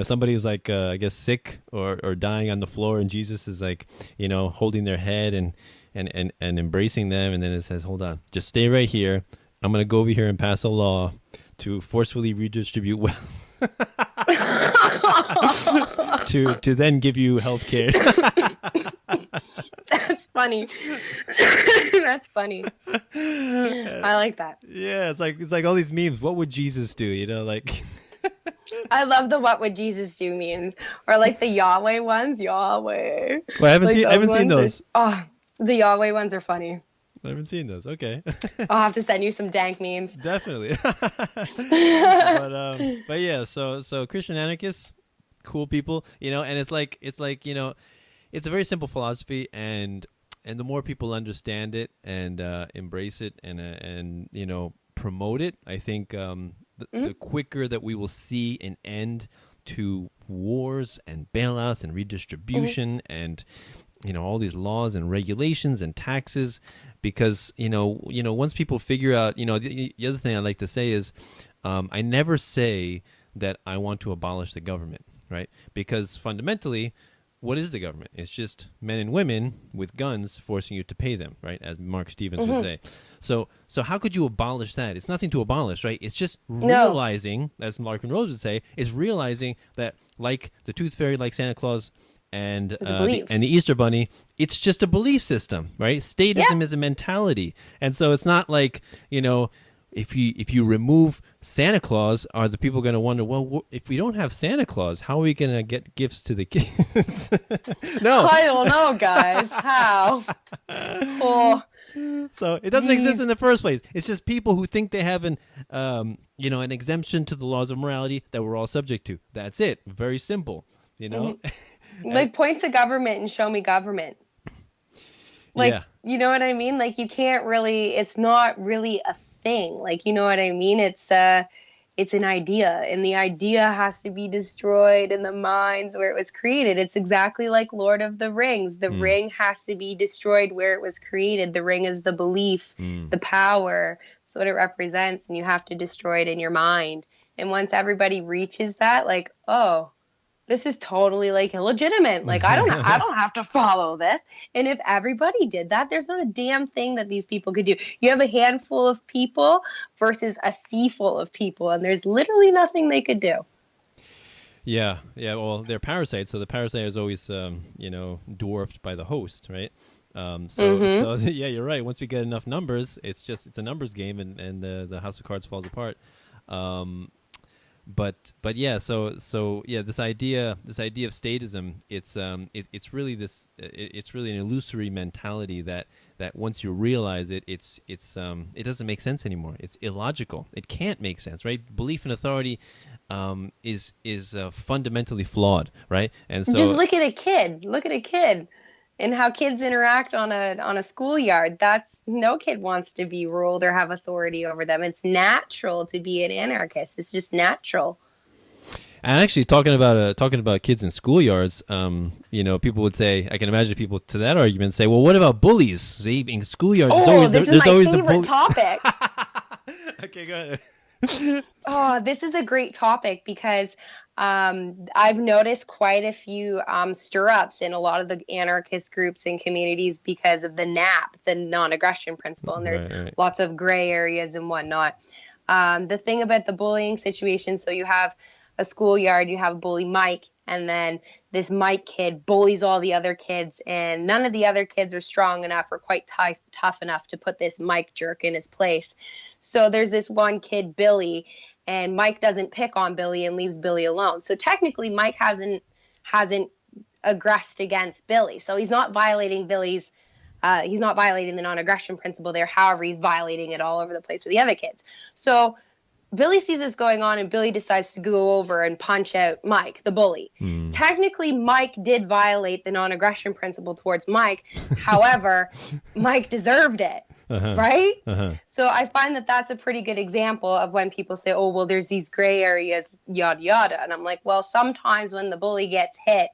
Somebody's like, I guess, sick or dying on the floor, and Jesus is like, holding their head and embracing them, and then it says, "Hold on, just stay right here. I'm gonna go over here and pass a law to forcefully redistribute wealth." to then give you health care. That's funny. That's funny. I like that. Yeah, it's like all these memes. What would Jesus do? Like. I love the "What would Jesus do" memes, or like the Yahweh ones. Yahweh. Well, I haven't seen those. The Yahweh ones are funny. I haven't seen those. Okay. I'll have to send you some dank memes. Definitely. But yeah, so Christian anarchists, cool people, and it's like it's a very simple philosophy, and the more people understand it and embrace it and promote it, I think the quicker that we will see an end to wars and bailouts and redistribution and all these laws and regulations and taxes, because once people figure out, the other thing I like to say is I never say that I want to abolish the government, right? Because fundamentally, what is the government? It's just men and women with guns forcing you to pay them, right? As Mark Stevens would say. So how could you abolish that? It's nothing to abolish, right? It's just realizing, as Larkin Rose would say, is realizing that like the Tooth Fairy, like Santa Claus, and the Easter Bunny, it's just a belief system, right? Statism is a mentality, and so it's not like if you remove Santa Claus, are the people going to wonder, well, if we don't have Santa Claus, how are we going to get gifts to the kids? No, I don't know, guys. How? So it doesn't exist in the first place. It's just people who think they have an exemption to the laws of morality that we're all subject to. That's it. Very simple. Like, point to government and show me government. Like, you know what I mean? Like, you can't really, it's not really a thing. Like, you know what I mean? It's an idea, and the idea has to be destroyed in the minds where it was created. It's exactly like Lord of the Rings. The ring has to be destroyed where it was created. The ring is the belief, the power. That's what it represents, and you have to destroy it in your mind. And once everybody reaches that, like, oh, this is totally like illegitimate. Like, I don't have to follow this. And if everybody did that, there's not a damn thing that these people could do. You have a handful of people versus a sea full of people, and there's literally nothing they could do. Yeah. Well, they're parasites, so the parasite is always, dwarfed by the host, right? So yeah, you're right. Once we get enough numbers, it's a numbers game, and the house of cards falls apart. But yeah, so yeah, this idea of statism, it's really an illusory mentality that once you realize it, it doesn't make sense anymore. It's illogical. It can't make sense, right? Belief in authority is fundamentally flawed, right? And so just look at a kid. Look at a kid. And how kids interact on a schoolyard. No kid wants to be ruled or have authority over them. It's natural to be an anarchist. It's just natural. And actually, talking about kids in schoolyards, people would say, I can imagine people to that argument say, well, what about bullies? See, in schoolyards, this is my favorite topic. Okay, go ahead. Oh, this is a great topic because I've noticed quite a few stir-ups in a lot of the anarchist groups and communities because of the NAP, the non-aggression principle, and there's lots of gray areas and whatnot. The thing about the bullying situation, so you have a schoolyard, you have bully Mike, and then this Mike kid bullies all the other kids, and none of the other kids are strong enough or quite tough enough to put this Mike jerk in his place. So there's this one kid, Billy, and Mike doesn't pick on Billy and leaves Billy alone. So technically, Mike hasn't aggressed against Billy. So he's not violating he's not violating the non-aggression principle there. However, he's violating it all over the place with the other kids. So Billy sees this going on, and Billy decides to go over and punch out Mike, the bully. Technically, Mike did violate the non-aggression principle towards Mike. However, Mike deserved it. Right? So I find that that's a pretty good example of when people say, oh, well, there's these gray areas, yada, yada. And I'm like, well, sometimes when the bully gets hit,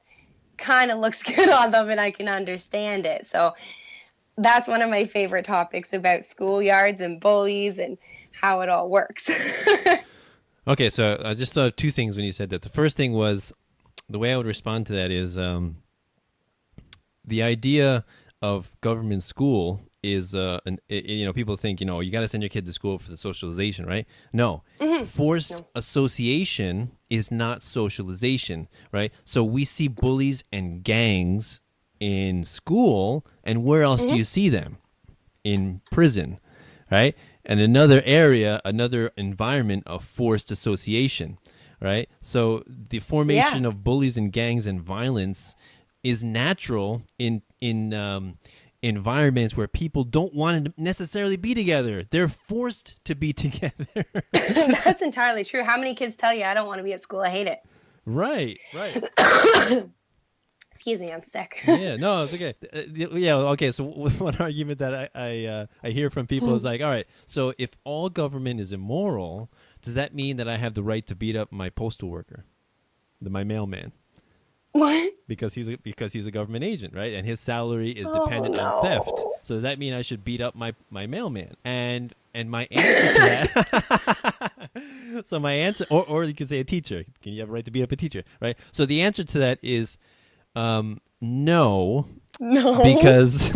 kind of looks good on them, and I can understand it. So that's one of my favorite topics about schoolyards and bullies and how it all works. Okay, so I just thought two things when you said that. The first thing was, the way I would respond to that is the idea of government school is people think, you got to send your kid to school for the socialization, right? No. Forced association is not socialization, right? So we see bullies and gangs in school, and where else do you see them? In prison, right? And another environment of forced association, right? So the formation of bullies and gangs and violence is natural in environments where people don't want to necessarily be together. They're forced to be together. That's entirely true. How many kids tell you, I don't want to be at school, I hate it? Right. Excuse me, I'm sick. Yeah, no, it's okay. Okay, so one argument that I hear from people is like, all right, so if all government is immoral, does that mean that I have the right to beat up my postal worker, my mailman? What? Because he's a government agent, right? And his salary is dependent on theft. So does that mean I should beat up my mailman? And my answer to that, so my answer, or you could say a teacher. Can you have a right to beat up a teacher, right? So the answer to that is no, because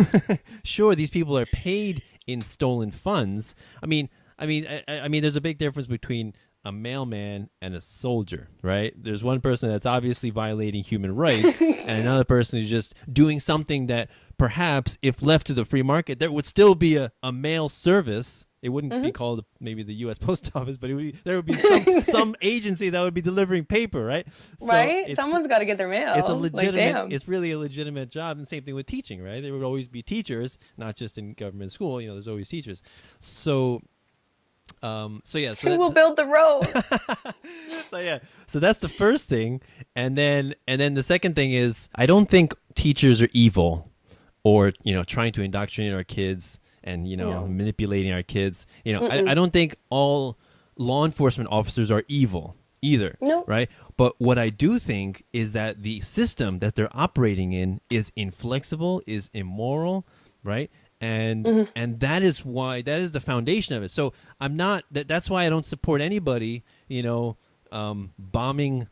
sure, these people are paid in stolen funds. I mean, there's a big difference between a mailman and a soldier, right? There's one person that's obviously violating human rights, and another person is just doing something that perhaps, if left to the free market, there would still be a mail service. It wouldn't be called maybe the U.S. Post Office, but there would be some agency that would be delivering paper, right? Right? Someone's got to get their mail. It's a legitimate. It's really a legitimate job, and same thing with teaching, right? There would always be teachers, not just in government school. There's always teachers. So who will build the roads? So that's the first thing, and then the second thing is, I don't think teachers are evil, or trying to indoctrinate our kids and manipulating our kids. I don't think all law enforcement officers are evil either. No. Right? But what I do think is that the system that they're operating in is inflexible, is immoral, right? And that is the foundation of it. So I'm not. That's why I don't support anybody, bombing,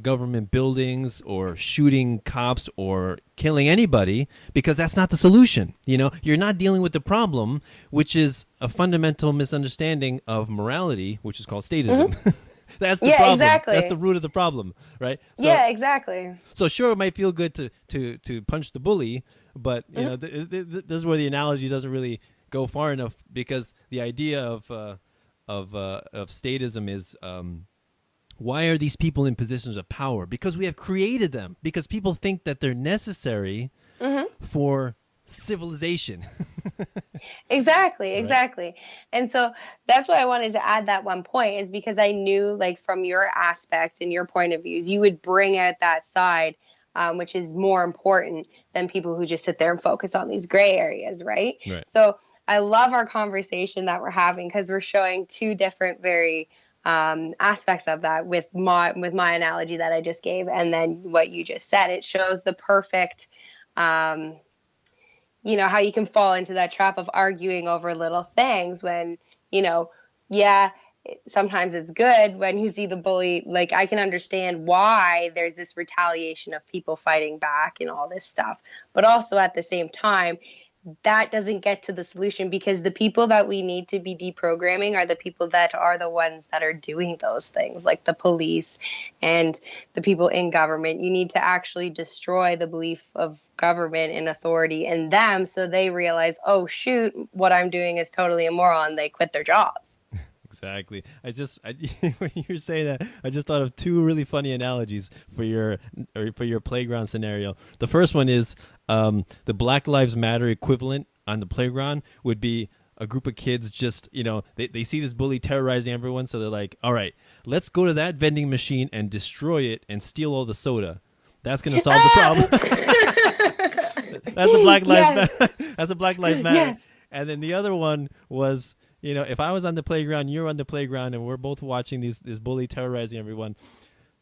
government buildings or shooting cops or killing anybody, because that's not the solution. You're not dealing with the problem, which is a fundamental misunderstanding of morality, which is called statism. That's the problem. Exactly. That's the root of the problem, right? So, yeah, exactly. So sure, it might feel good to punch the bully, but this is where the analogy doesn't really go far enough, because the idea of statism is why are these people in positions of power? Because we have created them. Because people think that they're necessary for civilization. Exactly. And so that's why I wanted to add that one point, is because I knew, like, from your aspect and your point of views, you would bring out that side, which is more important than people who just sit there and focus on these gray areas, right? So I love our conversation that we're having, because we're showing two different very aspects of that with my analogy that I just gave, and then what you just said. It shows the perfect how you can fall into that trap of arguing over little things when, sometimes it's good when you see the bully. Like, I can understand why there's this retaliation of people fighting back and all this stuff. But also at the same time, that doesn't get to the solution, because the people that we need to be deprogramming are the people that are the ones that are doing those things, like the police and the people in government. You need to actually destroy the belief of government and authority in them, so they realize, oh shoot, what I'm doing is totally immoral, and they quit their jobs. Exactly. When you say that, I just thought of two really funny analogies for your playground scenario. The first one is the Black Lives Matter equivalent on the playground would be a group of kids just, they see this bully terrorizing everyone, so they're like, all right, let's go to that vending machine and destroy it and steal all the soda. That's going to solve the problem. That's a Black Lives Matter. That's a Black Lives Matter. Yes. And then the other one was, if I was on the playground, you're on the playground, and we're both watching this bully terrorizing everyone,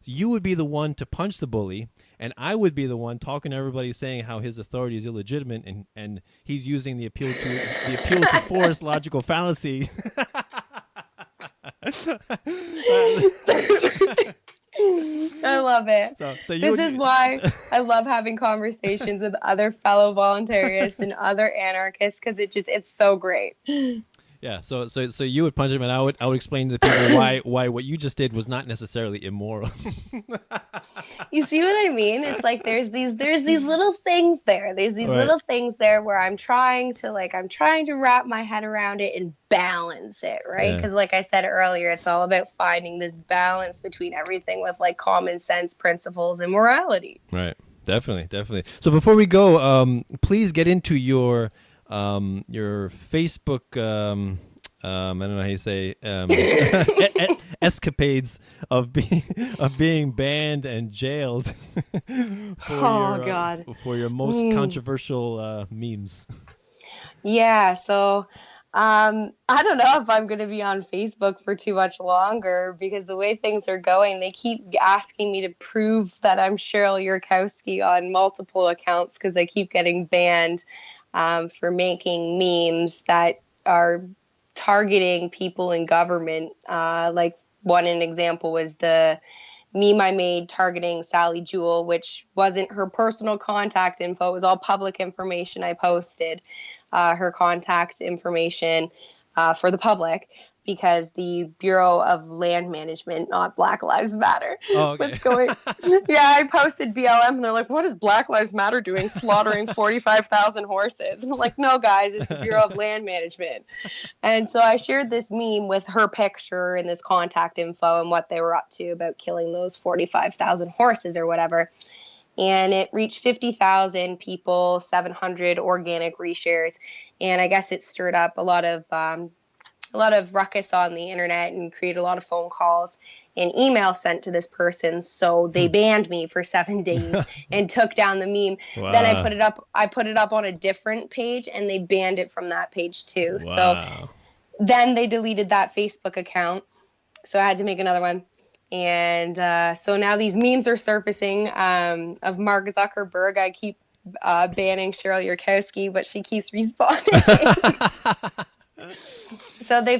you would be the one to punch the bully, and I would be the one talking to everybody, saying how his authority is illegitimate, and he's using the appeal to force logical fallacy. I love it. So this is why I love having conversations with other fellow voluntarists and other anarchists, because it's so great. Yeah, so you would punch him, and I would explain to the people why what you just did was not necessarily immoral. You see what I mean? It's like there's these little things there. There's these little things there where I'm trying to wrap my head around it and balance it, right? Because like I said earlier, it's all about finding this balance between everything with like common sense principles and morality. Right. Definitely. So before we go, please get into your Facebook, I don't know how you say, escapades of being banned and jailed for your most controversial memes. Yeah, so I don't know if I'm going to be on Facebook for too much longer, because the way things are going, they keep asking me to prove that I'm Cheryl Yurkowski on multiple accounts, because I keep getting banned for making memes that are targeting people in government. Like an example was the meme I made targeting Sally Jewell, which wasn't her personal contact info. It was all public information I posted, her contact information for the public, because the Bureau of Land Management, not Black Lives Matter, was going. Yeah, I posted BLM, and they're like, "What is Black Lives Matter doing, slaughtering 45,000 horses?" And I'm like, "No, guys, it's the Bureau of Land Management." And so I shared this meme with her picture and this contact info and what they were up to about killing those 45,000 horses or whatever. And it reached 50,000 people, 700 organic reshares, and I guess it stirred up a lot of ruckus on the internet and created a lot of phone calls and emails sent to this person. So they banned me for 7 days and took down the meme. Wow. Then I put it up on a different page, and they banned it from that page too. Wow. So then they deleted that Facebook account. So I had to make another one. And so now these memes are surfacing of Mark Zuckerberg. I keep banning Cheryl Yurkowski, but she keeps responding. So they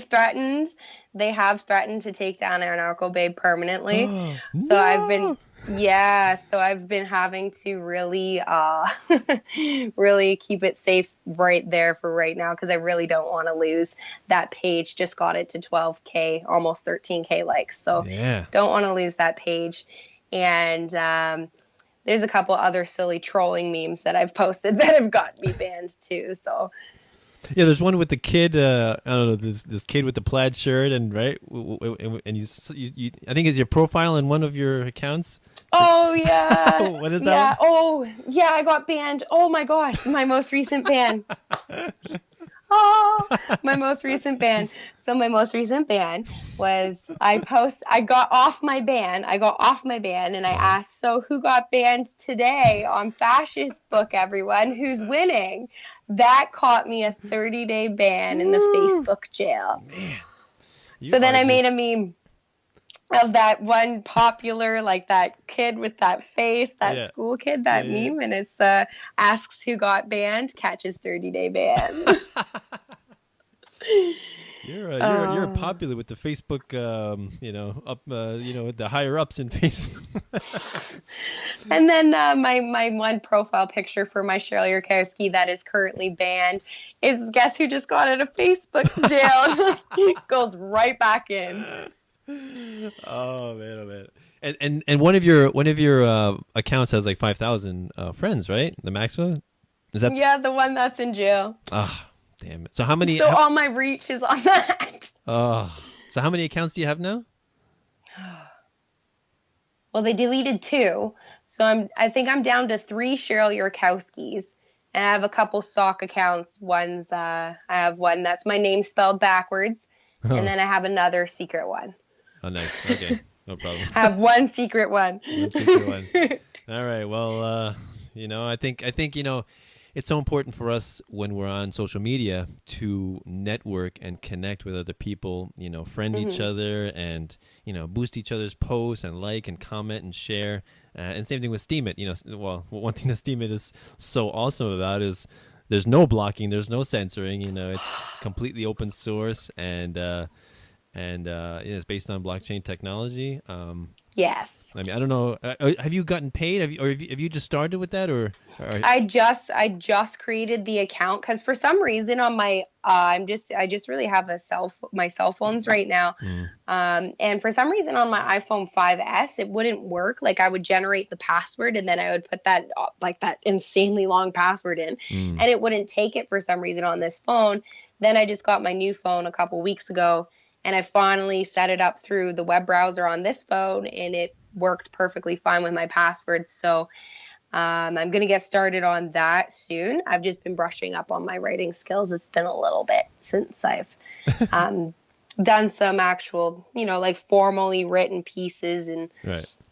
have threatened to take down Anarchobabe permanently. So No! I've been having to really, really keep it safe right there for right now, because I really don't want to lose that page. Just got it to 12K, almost 13K likes. So don't want to lose that page. And there's a couple other silly trolling memes that I've posted that have got me banned too. So. Yeah, there's one with the kid. I don't know, this kid with the plaid shirt, and right, and you I think is your profile in one of your accounts. Oh yeah. What is that? Yeah. Oh yeah, I got banned. Oh my gosh, my most recent ban. Oh, my most recent ban. So my most recent ban was I got off my ban, and I asked, so who got banned today on Fascist Book, everyone? Who's winning? That caught me a 30-day ban in the Facebook jail. Man. So then I made a meme of that one popular, like that kid with that face, that school kid, that meme, and it's asks who got banned, catches 30-day ban. You're popular with the Facebook, the higher ups in Facebook. And then my one profile picture for my Cheryl Yurkowski that is currently banned is, guess who just got out of Facebook jail? Goes right back in. Oh man. And one of your accounts has like 5,000 friends, right? The maximum? Is that? Yeah, the one that's in jail. Ah, damn it. So how many? All my reach is on that. So how many accounts do you have now? Well, they deleted 2. So I think I'm down to 3 Cheryl Yurkowskis, and I have a couple stock accounts. I have one that's my name spelled backwards, and then I have another secret one. Oh, nice. Okay, no problem. I have one secret one. One secret one. All right. Well, I think it's so important for us when we're on social media to network and connect with other people, friend each other, and, boost each other's posts and like and comment and share. And same thing with Steemit. One thing that Steemit is so awesome about is there's no blocking, there's no censoring. It's completely open source, and it's based on blockchain technology. Yes. I mean, I don't know. Have you gotten paid? Have you just started with that, or? I just created the account because for some reason on my I just really have my cell phones right now, and for some reason on my iPhone 5S it wouldn't work. Like I would generate the password and then I would put that insanely long password in, and it wouldn't take it for some reason on this phone. Then I just got my new phone a couple weeks ago, and I finally set it up through the web browser on this phone, and it worked perfectly fine with my passwords. So I'm going to get started on that soon. I've just been brushing up on my writing skills. It's been a little bit since I've done some actual, like formally written pieces and,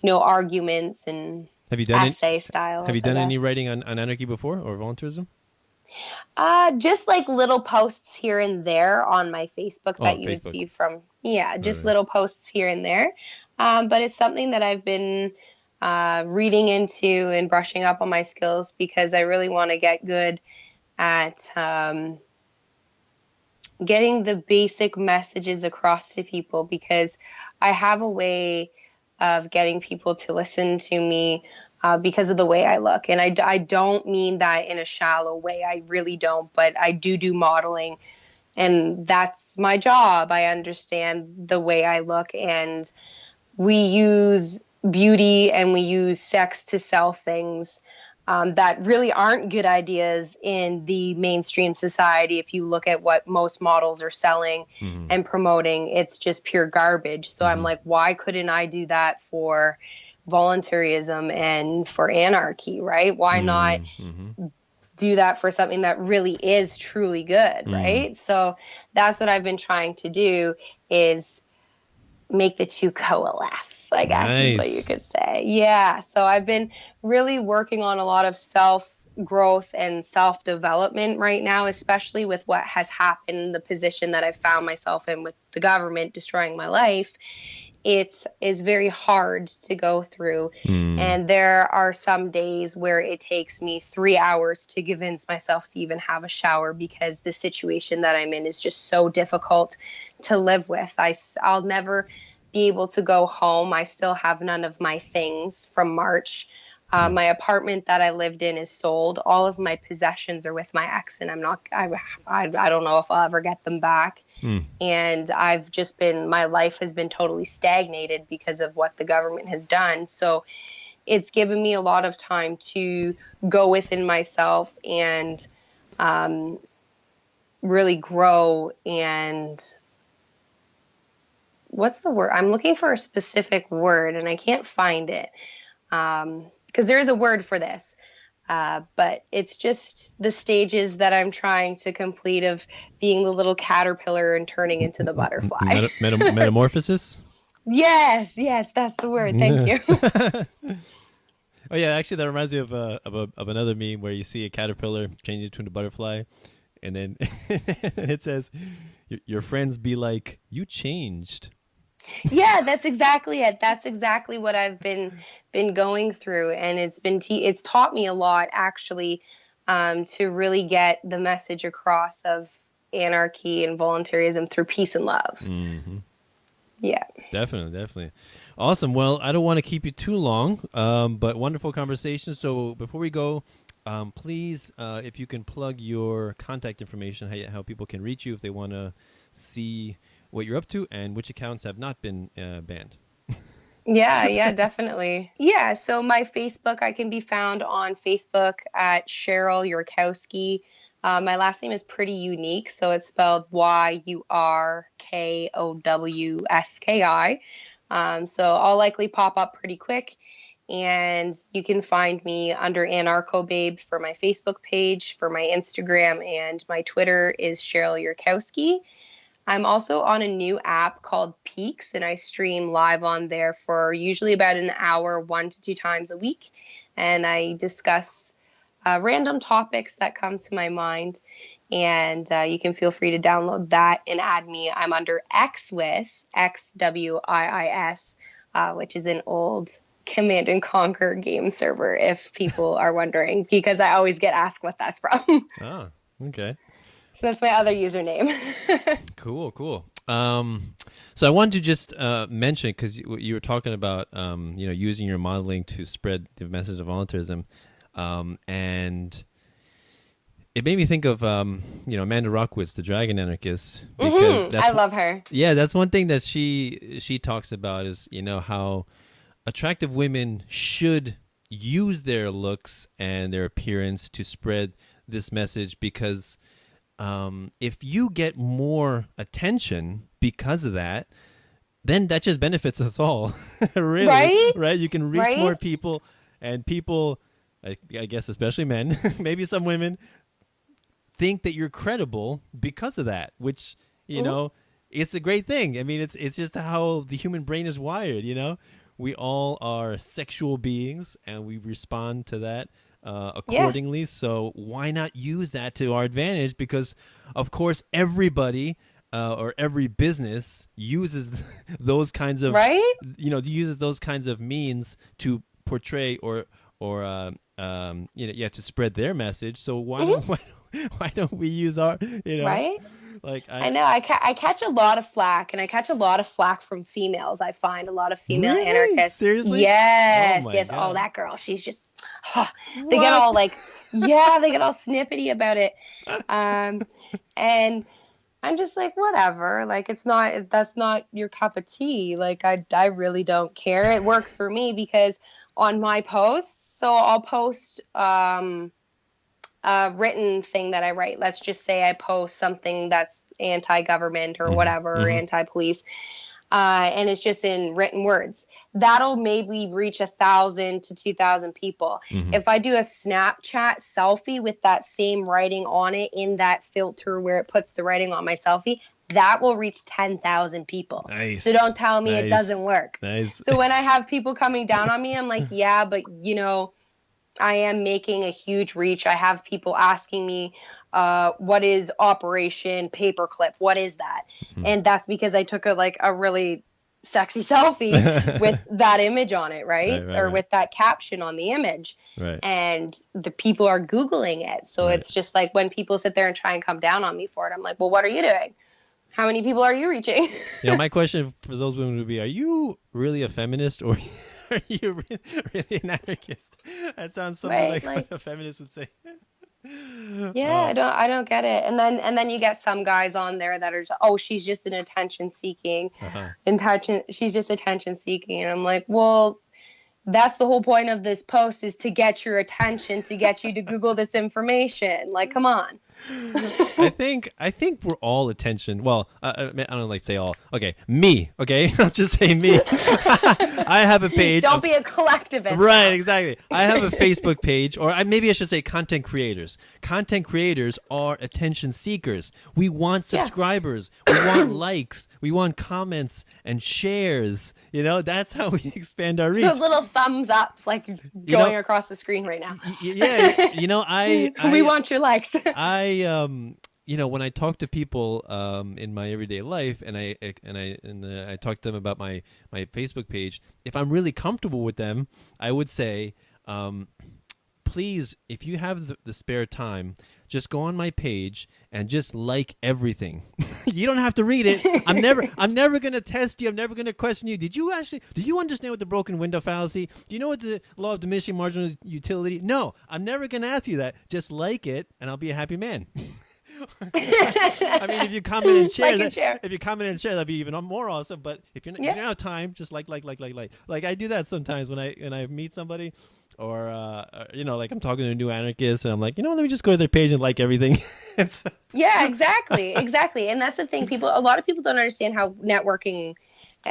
arguments and essay style. Have you done any writing on anarchy before, or voluntarism? Just like little posts here and there on my Facebook that you would see from, little posts here and there. But it's something that I've been reading into and brushing up on my skills because I really want to get good at getting the basic messages across to people, because I have a way of getting people to listen to me because of the way I look. And I don't mean that in a shallow way. I really don't. But I do modeling, and that's my job. I understand the way I look, and we use beauty and we use sex to sell things that really aren't good ideas in the mainstream society. If you look at what most models are selling and promoting, it's just pure garbage. So I'm like, why couldn't I do that for voluntarism and for anarchy, right? Why not do that for something that really is truly good, right? So that's what I've been trying to do, is make the two coalesce, I guess is what you could say. Yeah. So I've been really working on a lot of self-growth and self-development right now, especially with what has happened, the position that I found myself in with the government destroying my life. it is very hard to go through. And there are some days where it takes me 3 hours to convince myself to even have a shower, because the situation that I'm in is just so difficult to live with. I'll never be able to go home. I still have none of my things from March. My apartment that I lived in is sold. All of my possessions are with my ex, and I don't know if I'll ever get them back. And my life has been totally stagnated because of what the government has done. So it's given me a lot of time to go within myself and really grow. And what's the word? I'm looking for a specific word and I can't find it. Because there is a word for this, but it's just the stages that I'm trying to complete of being the little caterpillar and turning into the butterfly. Metamorphosis? Yes, that's the word. Thank you. Oh yeah, actually that reminds me of another meme where you see a caterpillar change into a butterfly, and then and it says, "Your friends be like, you changed." Yeah, that's exactly it. That's exactly what I've been going through, and it's taught me a lot, actually, to really get the message across of anarchy and voluntarism through peace and love. Yeah, definitely. Awesome. Well, I don't want to keep you too long, but wonderful conversation. So before we go, please, if you can plug your contact information, how people can reach you if they want to see what you're up to and which accounts have not been banned. Yeah, definitely. Yeah, so my Facebook, I can be found on Facebook at Cheryl Yurkowski. My last name is pretty unique, so it's spelled Yurkowski. So I'll likely pop up pretty quick. And you can find me under Anarchobabe for my Facebook page, for my Instagram, and my Twitter is Cheryl Yurkowski. I'm also on a new app called Peaks, and I stream live on there for usually about an hour, 1 to 2 times a week. And I discuss random topics that come to my mind. And you can feel free to download that and add me. I'm under XWIS, XWIIS, which is an old Command and Conquer game server, if people are wondering, because I always get asked what that's from. Oh, okay. So that's my other username. Cool. So I wanted to just mention, because you were talking about using your modeling to spread the message of voluntarism, and it made me think of Amanda Rockwitz, the Dragon Anarchist. Because I love her. Yeah, that's one thing that she talks about is how attractive women should use their looks and their appearance to spread this message, because if you get more attention because of that, then that just benefits us all. Really, right? You can reach more people, and people, I guess especially men, maybe some women, think that you're credible because of that, which, it's a great thing. I mean, it's just how the human brain is wired, We all are sexual beings, and we respond to that accordingly. Yeah. So why not use that to our advantage? Because, of course, everybody or every business uses those kinds of uses those kinds of means to portray or to spread their message. So why don't we use our right? Like I know I catch a lot of flack, and I catch a lot of flack from females. I find a lot of female anarchists. Seriously? Yes. Oh, that girl, she's just they get all they get all snippety about it. And I'm just like, whatever. Like, that's not your cup of tea. Like, I really don't care. It works for me because on my posts, so I'll post a written thing that I write. Let's just say I post something that's anti-government or whatever, or anti-police, and it's just in written words. That'll maybe reach 1,000 to 2,000 people. If I do a Snapchat selfie with that same writing on it in that filter where it puts the writing on my selfie, that will reach 10,000 people. Nice. So don't tell me it doesn't work. Nice. So when I have people coming down on me, I'm like, yeah, but I am making a huge reach. I have people asking me, what is Operation Paperclip? What is that? And that's because I took a really sexy selfie with that image on it, right? Right, Or right. with that caption on the image. Right. And the people are Googling it. So Right. it's just like when people sit there and try and come down on me for it, I'm like, well, what are you doing? How many people are you reaching? My question for those women would be: are you really a feminist, or are you really an anarchist? That sounds something Right, like like- what a feminist would say. Yeah, I don't get it. And then you get some guys on there that are just, oh, she's just an attention seeking. She's just attention seeking. And I'm like, well, that's the whole point of this post, is to get your attention, to get you to Google this information. Like, come on. I think we're all attention. Well, I don't like to say all. Okay, me. Okay, let's just say me. I have a page. Don't be a collectivist. Right, exactly. I have a Facebook page, or maybe I should say content creators. Content creators are attention seekers. We want subscribers. We want likes. We want comments and shares. That's how we expand our reach. Those little thumbs ups, like going across the screen right now. I we want your likes. When I talk to people in my everyday life, and I talk to them about my Facebook page, if I'm really comfortable with them, I would say, please, if you have the spare time, just go on my page and just like everything. You don't have to read it. I'm never going to test you. I'm never going to question you. Do you understand what the broken window fallacy? Do you know what the law of diminishing marginal utility? No, I'm never going to ask you that. Just like it, and I'll be a happy man. I mean, if you comment and share, if you comment and share, that'd be even more awesome. But if you don't have time, just like. Like I do that sometimes when I meet somebody, or like I'm talking to a new anarchist, and I'm like, let me just go to their page and like everything. Yeah, exactly. And that's the thing. A lot of people don't understand how networking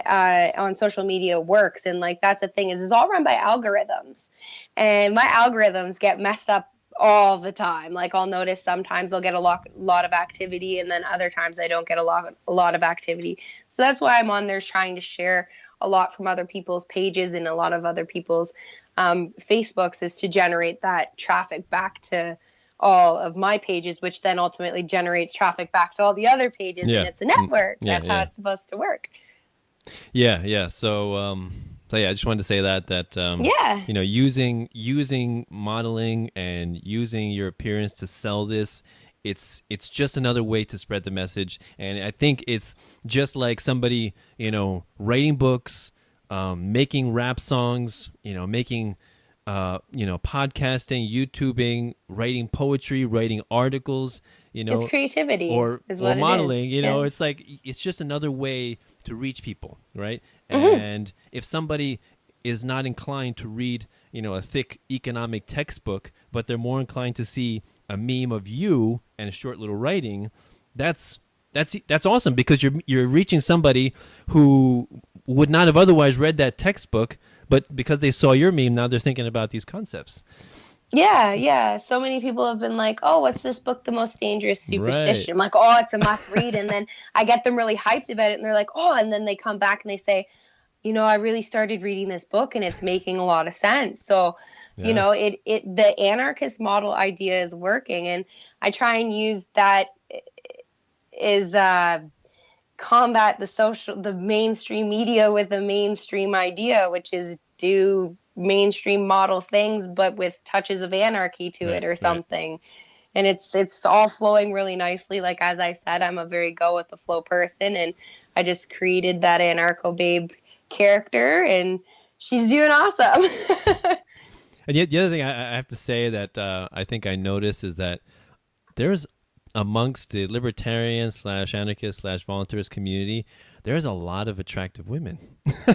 on social media works, and like that's the thing, is it's all run by algorithms, and my algorithms get messed up all the time. Like I'll notice sometimes I'll get a lot of activity, and then other times I don't get a lot of activity. So that's why I'm on there trying to share a lot from other people's pages and a lot of other people's Facebooks, is to generate that traffic back to all of my pages, which then ultimately generates traffic back to all the other pages. And it's a network. That's how it's supposed to work. So I just wanted to say that using modeling and using your appearance to sell this, it's just another way to spread the message. And I think it's just like somebody, writing books, making rap songs, making podcasting, YouTubing, writing poetry, writing articles, it's creativity, or modeling, it's like, it's just another way to reach people, right? And if somebody is not inclined to read, a thick economic textbook, but they're more inclined to see a meme of you and a short little writing, that's awesome, because you're reaching somebody who would not have otherwise read that textbook, but because they saw your meme, now they're thinking about these concepts. Yeah. So many people have been like, oh, what's this book, The Most Dangerous Superstition? Right. I'm like, oh, it's a must read. And then I get them really hyped about it, and they're like, oh, and then they come back and they say, I really started reading this book and it's making a lot of sense. So, the anarchist model idea is working, and I try and use that is combat the mainstream media with a mainstream idea, which is do mainstream model things, but with touches of anarchy to it or something. Right. And it's all flowing really nicely. Like, as I said, I'm a very go with the flow person, and I just created that Anarchobabe character, and she's doing awesome. And yet the other thing I have to say that I think I noticed is that there's, amongst the libertarian / anarchist / voluntarist community, there's a lot of attractive women.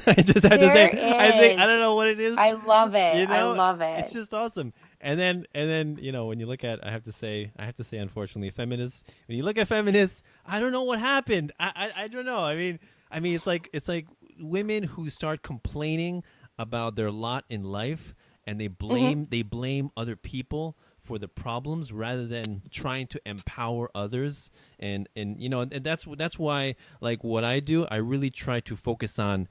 I just have to say, I don't know what it is. I love it. I love it. It's just awesome. And then when you look at, I have to say, unfortunately, feminists. When you look at feminists, I don't know what happened. I don't know. I mean, it's like women who start complaining about their lot in life, and they blame other people for the problems rather than trying to empower others. And that's why, like, what I do, I really try to focus on,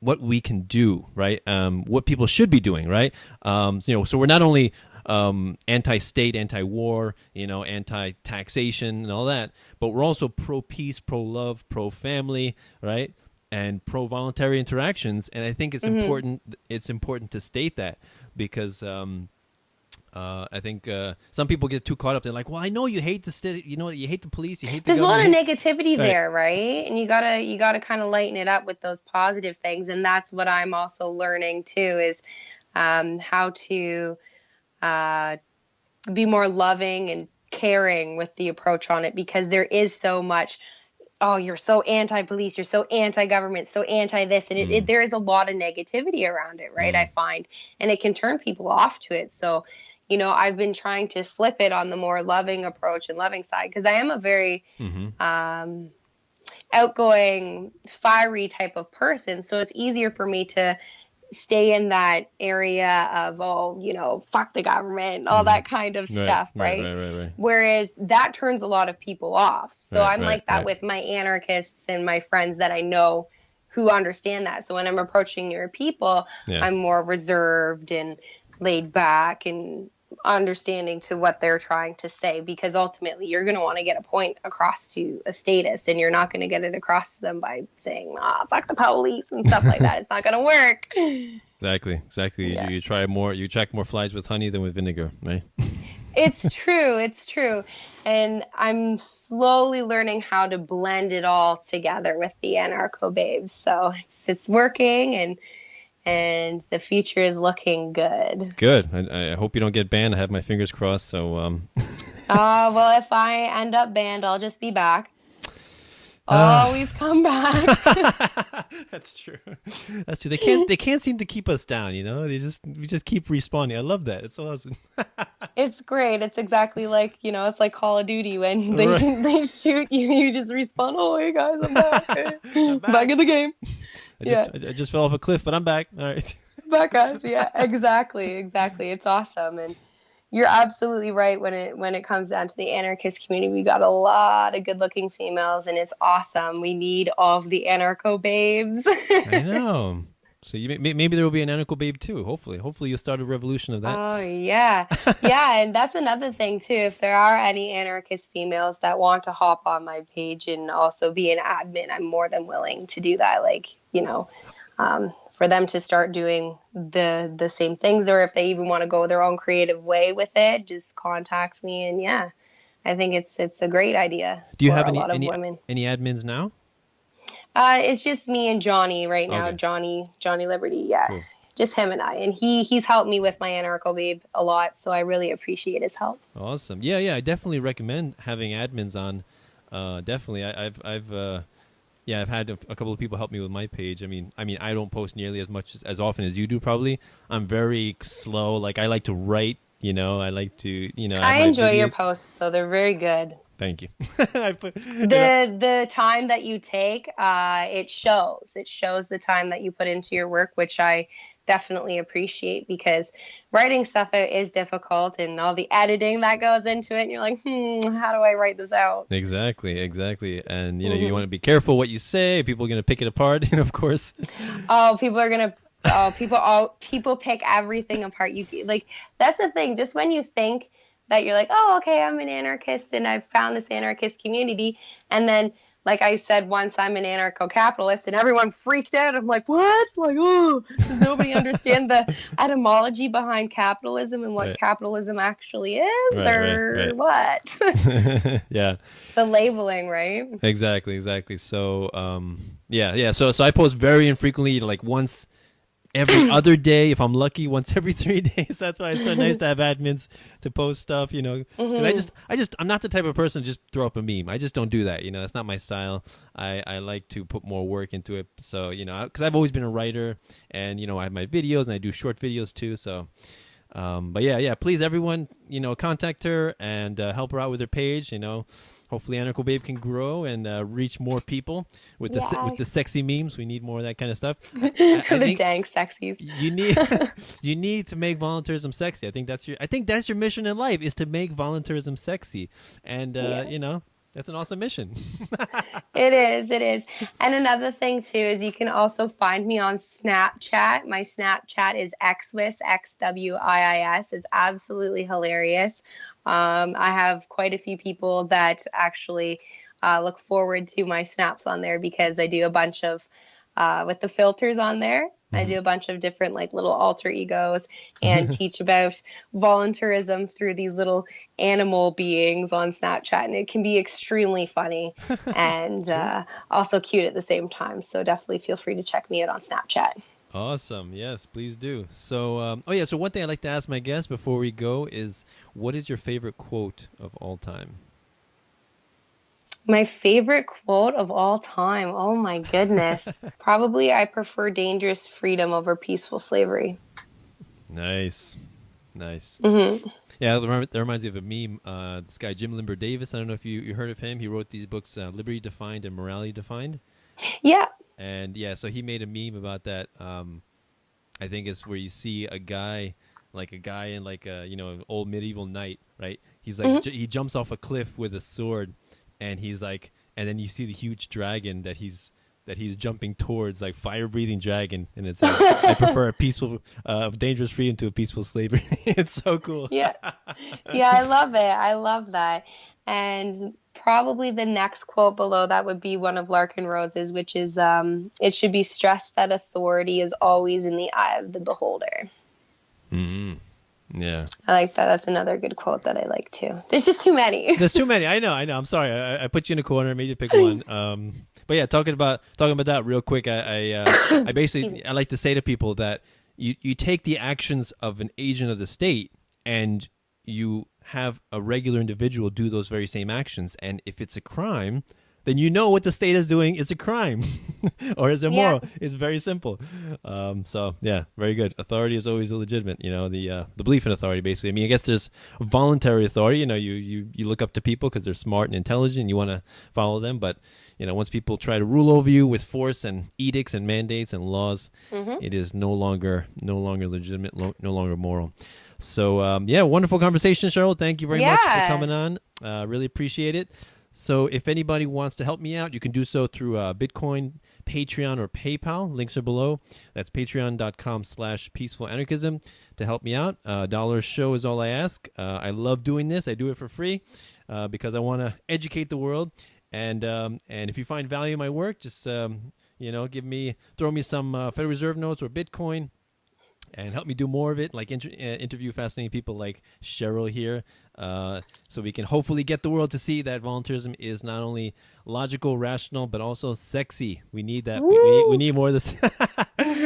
what we can do, right? What people should be doing, right? So we're not only anti-state, anti-war, anti-taxation and all that, but we're also pro-peace, pro-love, pro-family, right? and pro-voluntary interactions. And I think it's important. It's important to state that because I think some people get too caught up. They're like, "Well, I know you hate the state. You know, you hate the police. You hate the There's a lot of government." negativity there, right? And you gotta kind of lighten it up with those positive things. And that's what I'm also learning too, is how to be more loving and caring with the approach on it, because there is so much, oh, you're so anti-police, you're so anti-government, so anti-this, and there is a lot of negativity around it, right? I find, and it can turn people off to it. So, you know, I've been trying to flip it on the more loving approach and loving side, because I am a very outgoing, fiery type of person. So it's easier for me to stay in that area of, oh, you know, fuck the government, all that kind of stuff, right? Whereas that turns a lot of people off. So I'm like that with my anarchists and my friends that I know who understand that. So when I'm approaching newer people, I'm more reserved and laid back and understanding to what they're trying to say, because ultimately you're going to want to get a point across to a status, and you're not going to get it across to them by saying, fuck the police and stuff like that. It's not going to work. Exactly. Yeah. You attract more flies with honey than with vinegar, right? It's true. And I'm slowly learning how to blend it all together with the Anarchobabes. So it's working, and the future is looking good. Good. I hope you don't get banned. I have my fingers crossed. So, well, if I end up banned, I'll just be back. Always come back. That's true. They can't seem to keep us down. You know, we just keep respawning. I love that. It's awesome. It's great. It's exactly like, you know, it's like Call of Duty when they shoot you, you just respawn. Oh, hey guys, I'm back. I'm back in the game. I just fell off a cliff, but I'm back. All right. Back, guys. Yeah, exactly. It's awesome. And you're absolutely right. When it comes down to the anarchist community, we got a lot of good looking females, and it's awesome. We need all of the Anarchobabes. I know. So maybe there will be an Anarchobabe too. Hopefully you'll start a revolution of that. Oh yeah. And that's another thing too. If there are any anarchist females that want to hop on my page and also be an admin, I'm more than willing to do that. Like, you know, for them to start doing the same things, or if they even want to go their own creative way with it, just contact me. And yeah, I think it's a great idea. Do you for have a lot of women. Any admins now? It's just me and Johnny right now. Okay. Johnny Liberty. Yeah. Cool. Just him and I. And he's helped me with my Anarchobabe a lot, so I really appreciate his help. Awesome. Yeah, I definitely recommend having admins on. Definitely. I've had a couple of people help me with my page. I mean, I don't post nearly as much as often as you do probably. I'm very slow. Like, I like to write, you know. I like to, you know. I enjoy your posts, so they're very good. Thank you. The time that you take, it shows. It shows the time that you put into your work, which I definitely appreciate, because writing stuff out is difficult, and all the editing that goes into it, and you're like, how do I write this out? Exactly. And, you know, you want to be careful what you say. People are going to pick it apart, of course. People pick everything apart. That's the thing. Just when you think that you're like, oh, okay, I'm an anarchist and I've found this anarchist community. And then, like I said once, I'm an anarcho-capitalist, and everyone freaked out. I'm like, what? Like, oh, does nobody understand the etymology behind capitalism and what capitalism actually is, what? Yeah. The labeling, right? Exactly. So, So I post very infrequently, like once every other day, if I'm lucky, once every 3 days. That's why it's so nice to have admins to post stuff, you know. I'm not the type of person to just throw up a meme. I just don't do that, you know. That's not my style. I like to put more work into it. So, you know, because I've always been a writer, and, you know, I have my videos, and I do short videos too. So, but yeah, please, everyone, you know, contact her and help her out with her page, you know. Hopefully Anarchobabe can grow and reach more people with the sexy memes. We need more of that kind of stuff. The dang sexies. You need to make voluntarism sexy. I think that's your mission in life, is to make voluntarism sexy. And you know, that's an awesome mission. It is. And another thing too is you can also find me on Snapchat. My Snapchat is Xwis, XWIIS. It's absolutely hilarious. I have quite a few people that actually look forward to my snaps on there, because I do a bunch of with the filters on there. I do a bunch of different like little alter egos and teach about voluntarism through these little animal beings on Snapchat. And it can be extremely funny and also cute at the same time. So definitely feel free to check me out on Snapchat. Awesome. Yes, please do. So, so one thing I'd like to ask my guests before we go is, what is your favorite quote of all time? My favorite quote of all time. Oh my goodness. Probably I prefer dangerous freedom over peaceful slavery. Nice. Mm-hmm. Yeah, that reminds me of a meme. This guy, Jim Limber Davis, I don't know if you heard of him. He wrote these books, Liberty Defined and Morality Defined. Yeah. And yeah, so he made a meme about that. I think it's where you see a guy in like a, an old medieval knight, right? He's like, he jumps off a cliff with a sword. And he's like, and then you see the huge dragon that he's jumping towards, like fire-breathing dragon, and it's like, I prefer a peaceful, dangerous freedom to a peaceful slavery. It's so cool. Yeah, I love it. I love that. And probably the next quote below that would be one of Larkin Rose's, which is, "It should be stressed that authority is always in the eye of the beholder." Mm-hmm. Yeah, I like that. That's another good quote that I like too. There's just too many. There's too many. I know. I'm sorry. I put you in a corner. I made you pick one. But yeah, talking about that real quick. I basically I like to say to people that you take the actions of an agent of the state and you have a regular individual do those very same actions, and if it's a crime, then you know what the state is doing is a crime or is immoral. Yeah. It's very simple. So yeah, very good. Authority is always illegitimate. The belief in authority, basically. I mean, I guess there's voluntary authority. You look up to people because they're smart and intelligent and you want to follow them. But, once people try to rule over you with force and edicts and mandates and laws, it is no longer legitimate, no longer moral. So wonderful conversation, Cheryl. Thank you very much for coming on. Really appreciate it. So if anybody wants to help me out, you can do so through Bitcoin, Patreon, or PayPal. Links are below. That's patreon.com/peaceful anarchism to help me out. $1 a show is all I ask. I love doing this. I do it for free because I want to educate the world. And if you find value in my work, just throw me some Federal Reserve notes or Bitcoin. And help me do more of it, like interview fascinating people like Cheryl here, so we can hopefully get the world to see that voluntarism is not only logical, rational, but also sexy. We need that. We need more of this.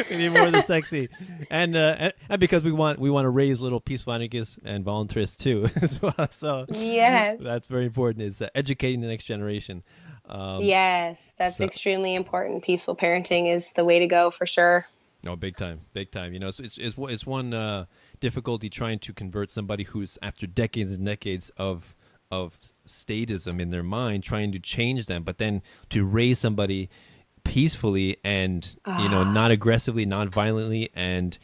We need more of the sexy, and because we want to raise little peaceful anarchists and voluntarists too as well. So yes, that's very important. Is educating the next generation. Yes, that's extremely important. Peaceful parenting is the way to go for sure. No, big time. It's one difficulty trying to convert somebody who's after decades and decades of statism in their mind, trying to change them, but then to raise somebody peacefully and not aggressively, not violently, and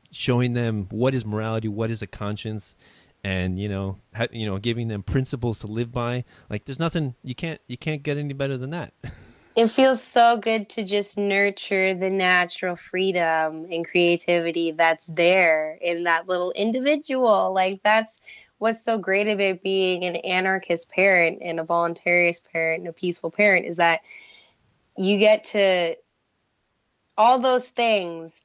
showing them what is morality, what is a conscience, and giving them principles to live by. Like there's nothing you can't get any better than that. It feels so good to just nurture the natural freedom and creativity that's there in that little individual. Like that's what's so great about being an anarchist parent and a voluntarist parent and a peaceful parent is that you get to all those things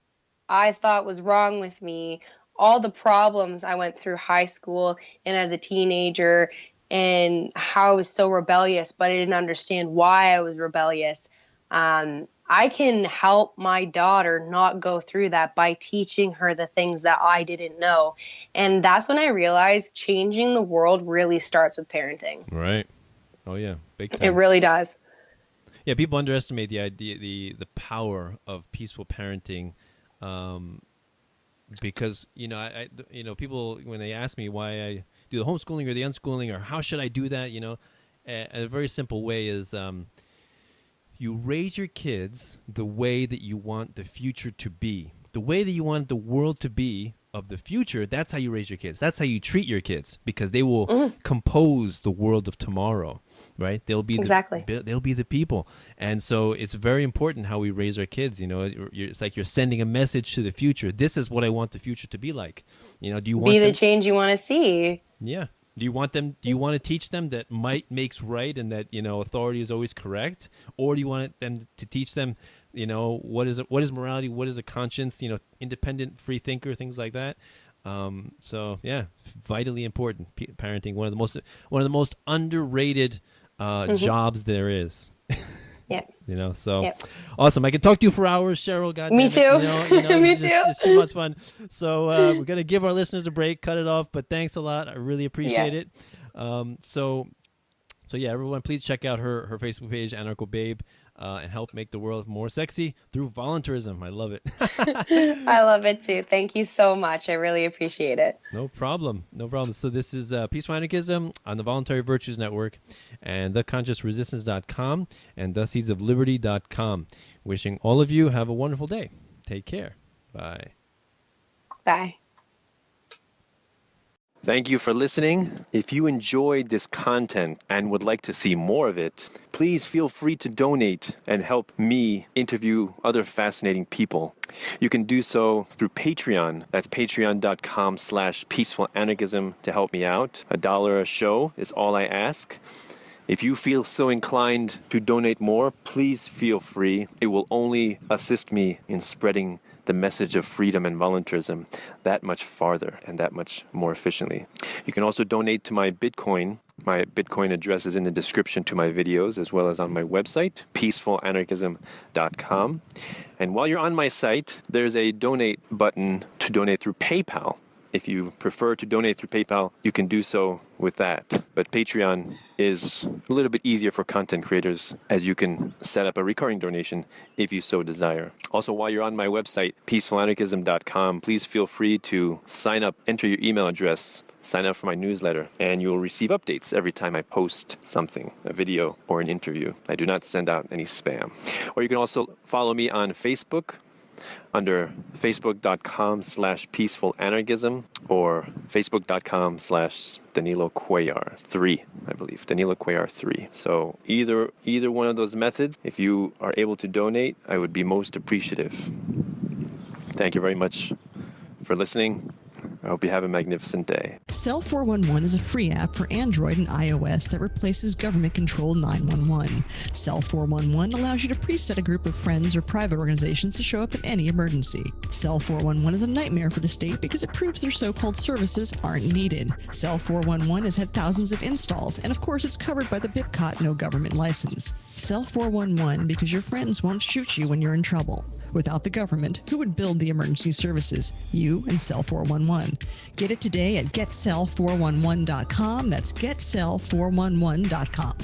I thought was wrong with me, all the problems I went through high school and as a teenager and how I was so rebellious, but I didn't understand why I was rebellious. I can help my daughter not go through that by teaching her the things that I didn't know. And that's when I realized changing the world really starts with parenting. Right. Oh, yeah. Big time. It really does. Yeah, people underestimate the idea, the power of peaceful parenting, because people when they ask me why I do the homeschooling or the unschooling or how should I do that, a very simple way is you raise your kids the way that you want the future to be, the way that you want the world to be of the future. That's how you raise your kids. That's how you treat your kids, because they will compose the world of tomorrow. Right? They'll be they'll be the people. And so it's very important how we raise our kids. It's like you're sending a message to the future. This is what I want the future to be like. Do you want the change you want to see? Yeah. Do you want to teach them that might makes right and that, authority is always correct? Or do you want them to teach them You know, what is morality? What is a conscience? You know, independent, free thinker, things like that. So yeah, vitally important. Parenting, one of the most underrated jobs there is. Yeah. You know, so awesome. I can talk to you for hours, Cheryl. God Me damn it. too. You know, Me it's too. It's too much fun. So we're gonna give our listeners a break, cut it off. But thanks a lot. I really appreciate it. So yeah, everyone, please check out her Facebook page, Anarchobabe, and help make the world more sexy through voluntarism. I love it. I love it too. Thank you so much. I really appreciate it. No problem. So this is Peaceful Anarchism on the Voluntary Virtues Network and theconsciousresistance.com and theseedsofliberty.com. Wishing all of you have a wonderful day. Take care. Bye. Bye. Thank you for listening. If you enjoyed this content and would like to see more of it, please feel free to donate and help me interview other fascinating people. You can do so through Patreon. That's patreon.com/peacefulanarchism to help me out. $1 a show is all I ask. If you feel so inclined to donate more, please feel free. It will only assist me in spreading the message of freedom and voluntarism that much farther and that much more efficiently. You can also donate to my Bitcoin. My Bitcoin address is in the description to my videos, as well as on my website, peacefulanarchism.com. And while you're on my site, there's a donate button to donate through PayPal. If you prefer to donate through PayPal, you can do so with that. But Patreon is a little bit easier for content creators, as you can set up a recurring donation if you so desire. Also, while you're on my website, peacefulanarchism.com, please feel free to sign up, enter your email address, sign up for my newsletter, and you'll receive updates every time I post something, a video or an interview. I do not send out any spam. Or you can also follow me on Facebook under facebook.com/peacefulanarchism or facebook.com/Danilo Cuellar 3, I believe. Danilo Cuellar 3. So either one of those methods, if you are able to donate, I would be most appreciative. Thank you very much for listening. I hope you have a magnificent day. Cell 411 is a free app for Android and iOS that replaces government-controlled 911. Cell 411 allows you to preset a group of friends or private organizations to show up at any emergency. Cell 411 is a nightmare for the state because it proves their so-called services aren't needed. Cell 411 has had thousands of installs, and of course it's covered by the BIPCOT no government license. Cell 411 because your friends won't shoot you when you're in trouble. Without the government, who would build the emergency services? You and Cell 411. Get it today at getcell411.com. That's getcell411.com.